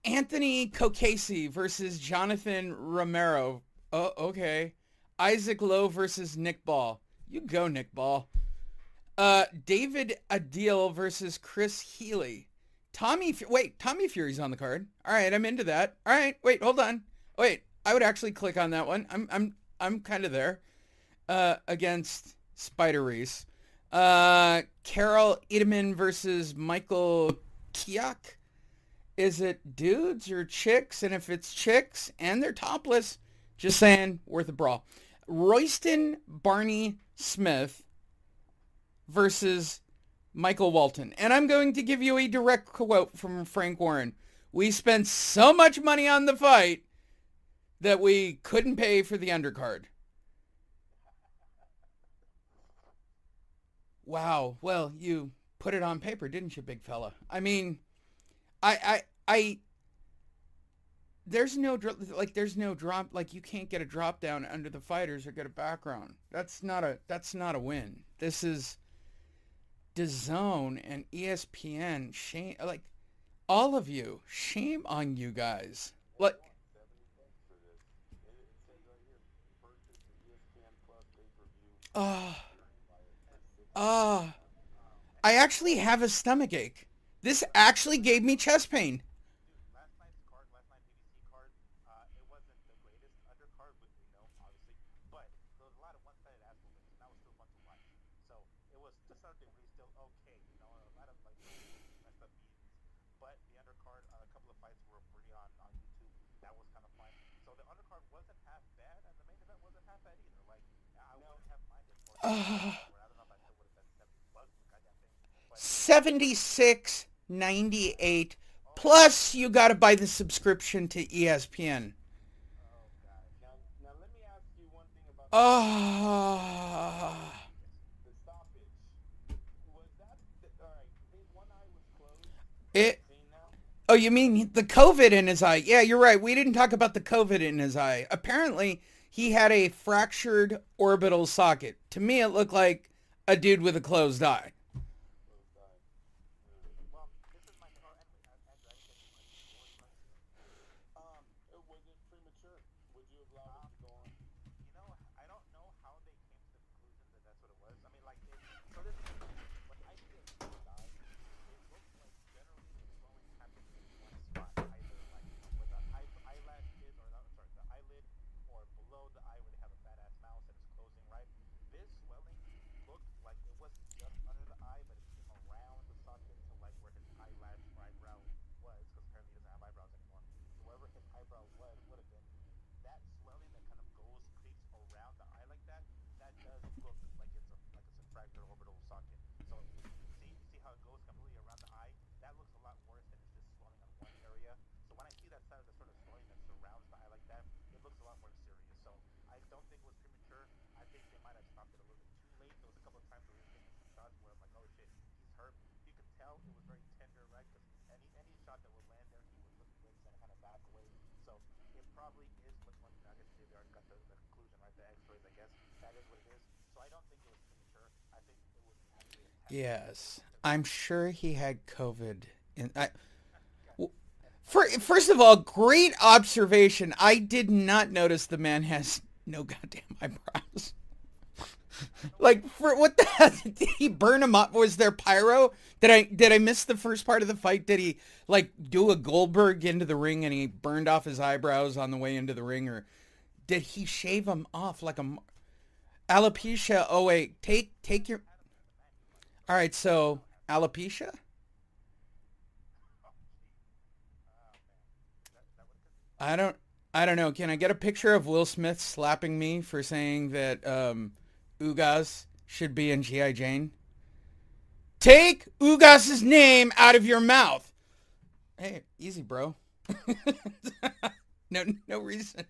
A: Anthony Kokasi versus Jonathan Romero. Oh, okay. Isaac Lowe versus Nick Ball. You go, Nick Ball. David Adil versus Chris Healy. Tommy Fury's on the card. All right, I'm into that. All right, wait, hold on. Wait, I would actually click on that one. I'm kind of there. Against Spider Reese. Carol Edelman versus Michael Kiak. Is it dudes or chicks? And if it's chicks and they're topless, just saying, worth a brawl. Royston Barney Smith versus Michael Walton. And I'm going to give you a direct quote from Frank Warren. We spent so much money on the fight that we couldn't pay for the undercard. Wow. Well, you put it on paper, didn't you, big fella? I mean, there's no drop, like you can't get a drop down under the fighters or get a background. That's not a win. This is DAZN and ESPN. Shame, like all of you. Shame on you guys. Like, Uh,
C: at 6
A: uh,
C: p.m.
B: And
A: I
B: last
A: actually have a stomach ache. This
B: last night,
A: actually gave me chest pain.
B: dude, last night PBC card, it wasn't the greatest undercard, we know obviously, but there was a lot of one-sided ass whoopings, and that was still fun to watch. So it was to some degree still okay, a lot of like little messed up beatings. But the undercard, a couple of fights were pretty on YouTube. That was kind of fun. So the undercard wasn't half bad, and the main event wasn't half bad either. Like I
C: Now,
B: wouldn't have minded for it to be
A: Uh,
B: whatever. I don't know if I still would have bet $70 for the goddamn thing, but
A: 76.98
B: oh
A: plus you got to buy the subscription to ESPN.
B: oh gosh,
C: now let me ask you one thing about the stoppage.
A: Oh,
B: yes.
C: The stoppage. Was that all right? His one eye was closed, as
A: it.
C: we've seen now.
A: Oh, you mean the COVID in his eye? Yeah, you're right. We didn't talk about the COVID in his eye. Apparently, he had a fractured orbital socket. To me, it looked like a dude with a closed eye.
C: Closed eye.
B: Well, this is my oh anyway, Andrew, I didn't get to your question. What was your question?
C: Was it premature? Would you have allowed it
B: Um,
C: to go on?
B: I don't know how they came to the conclusion that that's what it was. I mean, like it. So this is the thing. When I see a closed eye, it looks like generally the swelling happens in one spot, either like where the eyelash is, or I'm sorry, the eyelid, or below the eye where they have a fat ass mouse and it's closing. Right. This swelling looked like it wasn't just under the eye, but it came around the socket to like where his eyelash or eyebrow was, because apparently he doesn't have eyebrows anymore. So wherever his eyebrow would have been, that swelling that kind of creeps around the eye like that, that does look like it's a fractured orbital socket. So you see how it goes completely around the eye. That looks a lot worse than it's just swelling on one area. So when I see the sort of swelling that surrounds the eye like that, it looks a lot more serious. So I don't think it was premature. I think they might have stopped it a little bit too late. There was a couple of times where he was taking some shots where I'm like, oh shit, he's hurt. You could tell it was very tender, right? Because any shot that would land there, he would lift winks and kind of back away. So it probably is what one. I guess they already got the conclusion, right? The X-rays, I guess that is what it is. So I don't think it was premature. I think it was actually a test
A: Yes,
B: because
A: I'm sure he had COVID.
B: okay,
A: First of all, great observation. I did not notice the man has no goddamn eyebrows.
B: I don't know why.
A: Like, for what the hell? Did he burn him up? Was there pyro? Did I miss the first part of the fight? Did he like do a Goldberg into the ring and he burned off his eyebrows on the way into the ring, or did he shave them off like a alopecia? Oh wait, take your.
B: Had him in the manual,
A: All
B: but
A: right,
B: I
A: so
B: don't have that.
A: alopecia.
B: Oh jeez. Oh man. Is that what it could be?
A: I don't. I don't know. Can I get a picture of Will Smith slapping me for saying that Ugas should be in GI Jane? Take Ugas's name out of your mouth. Hey, easy, bro. No reason.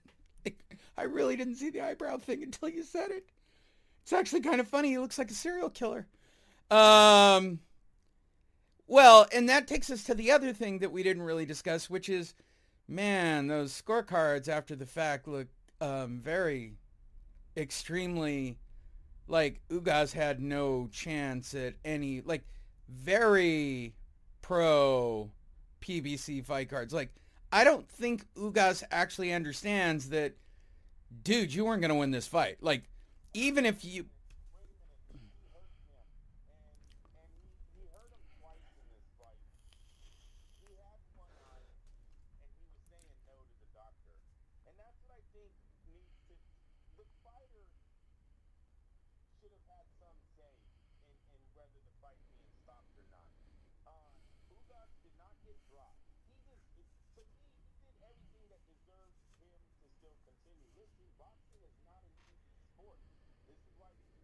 A: I really didn't see the eyebrow thing until you said it. It's actually kind of funny. He looks like a serial killer. Um, well, and that takes us to the other thing that we didn't really discuss, which is, man, those scorecards after the fact look very extremely like Ugas had no chance at any like very pro PBC fight cards. Like I don't think Ugas actually understands that, dude, you weren't gonna win this fight. Like even if you,
C: Wait a minute. He hurt him, and he hurt him twice in this fight. He had one eye, and he was saying no to the doctor, and that's what I think needs to. The fighter should have had some say in whether the fight being stopped or not. Ugas did not get dropped. To me, he did everything that deserved him to still continue. Listen, boxing is not an easy sport. This is why these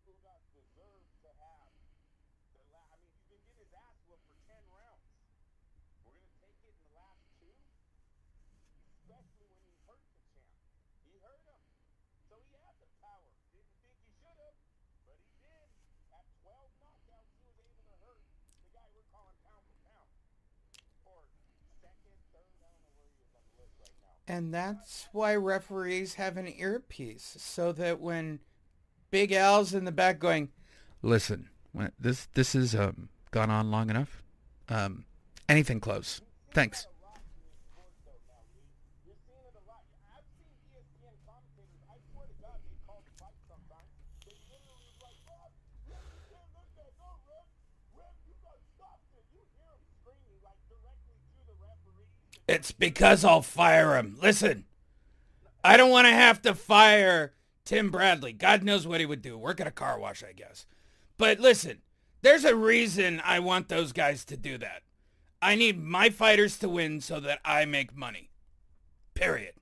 C: Ugas deserves to have I mean, he's been getting his ass whooped for 10 rounds. We're going to take it in the last two, especially when he hurt the champ. He hurt him. So he had the power. Didn't think he should have, but he did. At 12 knockouts, he was able to hurt the guy we're calling pound for pound. Or second, third, I don't know where he is on the list right now.
A: And that's why referees have an earpiece, so that when Big Al's in the back going, listen, this has gone on long enough. Anything close. Thanks.
C: You're seeing it a lot. I've seen ESPN commentators, I swear to God, they call the fight sometimes. They literally was like, Bob, Ref, you can't let that go, Ref. Ref, you got to stop this. You hear him screaming, like, directly to the referee.
A: It's because I'll fire him. Listen, I don't want to have to fire Tim Bradley. God knows what he would do. Work at a car wash, I guess. But listen, there's a reason I want those guys to do that. I need my fighters to win so that I make money. Period.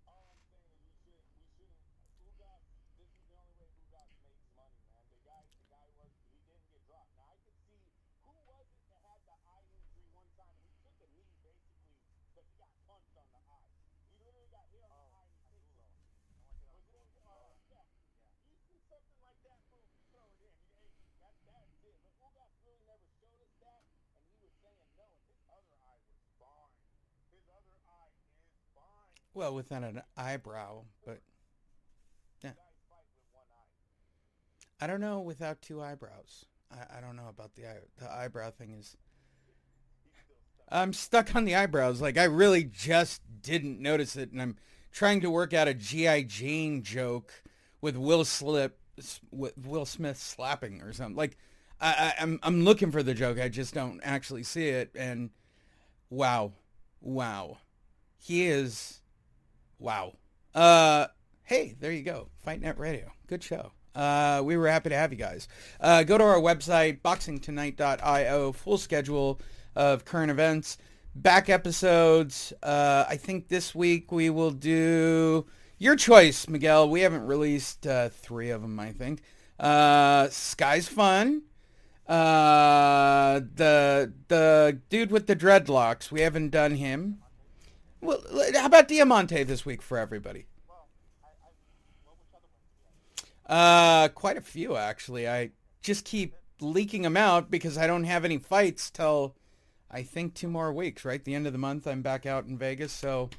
C: All I'm saying is we shouldn't, Ugas, this is the only way Ugas makes money, man. The guy he didn't get dropped. Now, I could see, who was it that had the eye injury one time? He took a knee, basically, but he got punched on the eye. He literally got hit on the eye and he takes it. Was it yeah. You see something like that, boom, you throw it in. Hey, that's it. But Ugas really never showed us that, and he was saying no, and his other eye was fine. His other eye is fine.
A: Well, without an eyebrow, but yeah.
C: Guys fight with one eye.
A: I don't know without two eyebrows. I don't know about the eyebrow thing is... I'm stuck on the eyebrows. Like, I really just didn't notice it, and I'm trying to work out a G.I. Jane joke with Will Smith slapping or something. Like, I'm looking for the joke. I just don't actually see it, and wow. He is... Wow. Hey, there you go. Fight Net Radio. Good show. We were happy to have you guys. Go to our website, boxingtonight.io, full schedule of current events, back episodes. I think this week we will do your choice, Miguel. We haven't released 3 of them, I think. Sky's Fun. The dude with the dreadlocks. We haven't done him. Well, how about Diamante this week for everybody? Quite a few, actually. I just keep leaking them out because I don't have any fights till, I think, 2 more weeks, right? The end of the month, I'm back out in Vegas, so...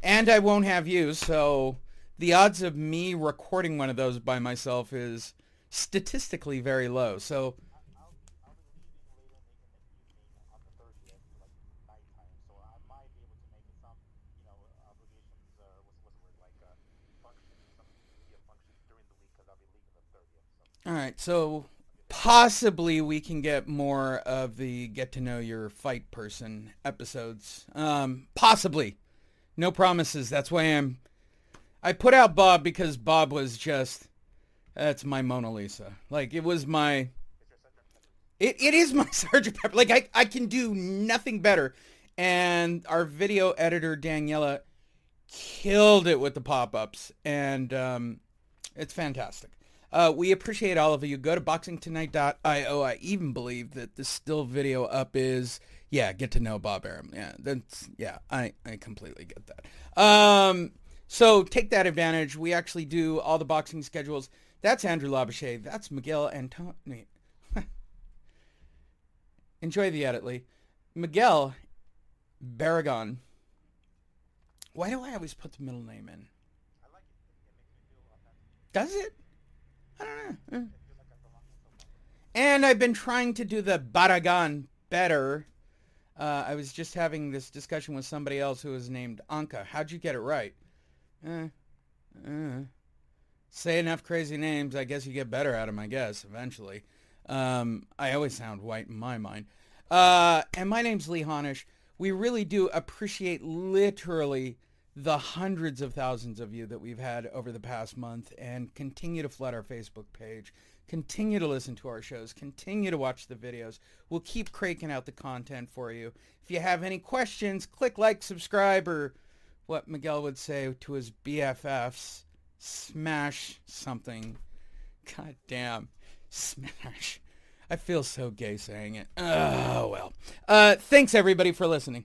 A: And I won't have you, so the odds of me recording one of those by myself is statistically very low, so...
B: I'll be leaving later in the evening on the 30th, like nighttime, so I might be able to make it some, obligations, what's the word, like functions, some media functions during the week because I'll be leaving the 30th. So.
A: All right, so possibly we can get more of the get to know your fight person episodes. Possibly. No promises. That's why I put out Bob because Bob was just, that's my Mona Lisa. Like, it was my... It is my Sgt. Pepper. Like, I can do nothing better. And our video editor, Daniela, killed it with the pop-ups. And it's fantastic. We appreciate all of you. Go to boxingtonight.io. I even believe that the still video up is, get to know Bob Arum. I completely get that. So take that advantage. We actually do all the boxing schedules. That's Andrew Labouche. That's Miguel Antoni. Enjoy the edit, Lee. Miguel Barragon. Why do I always put the middle name in?
B: I like it. It makes me feel authentic.
A: Does it? I don't know.
B: It feels like I belong to someone.
A: And I've been trying to do the Barragan better. I was just having this discussion with somebody else who was named Anka. How'd you get it right? Say enough crazy names, I guess you get better at them, I guess, eventually. I always sound white in my mind. And my name's Lee Honish. We really do appreciate literally the hundreds of thousands of you that we've had over the past month, and continue to flood our Facebook page, continue to listen to our shows, continue to watch the videos. We'll keep cranking out the content for you. If you have any questions, click like, subscribe, or what Miguel would say to his BFFs, smash something, God damn. Smash. I feel so gay saying it. Oh, well. Thanks, everybody, for listening.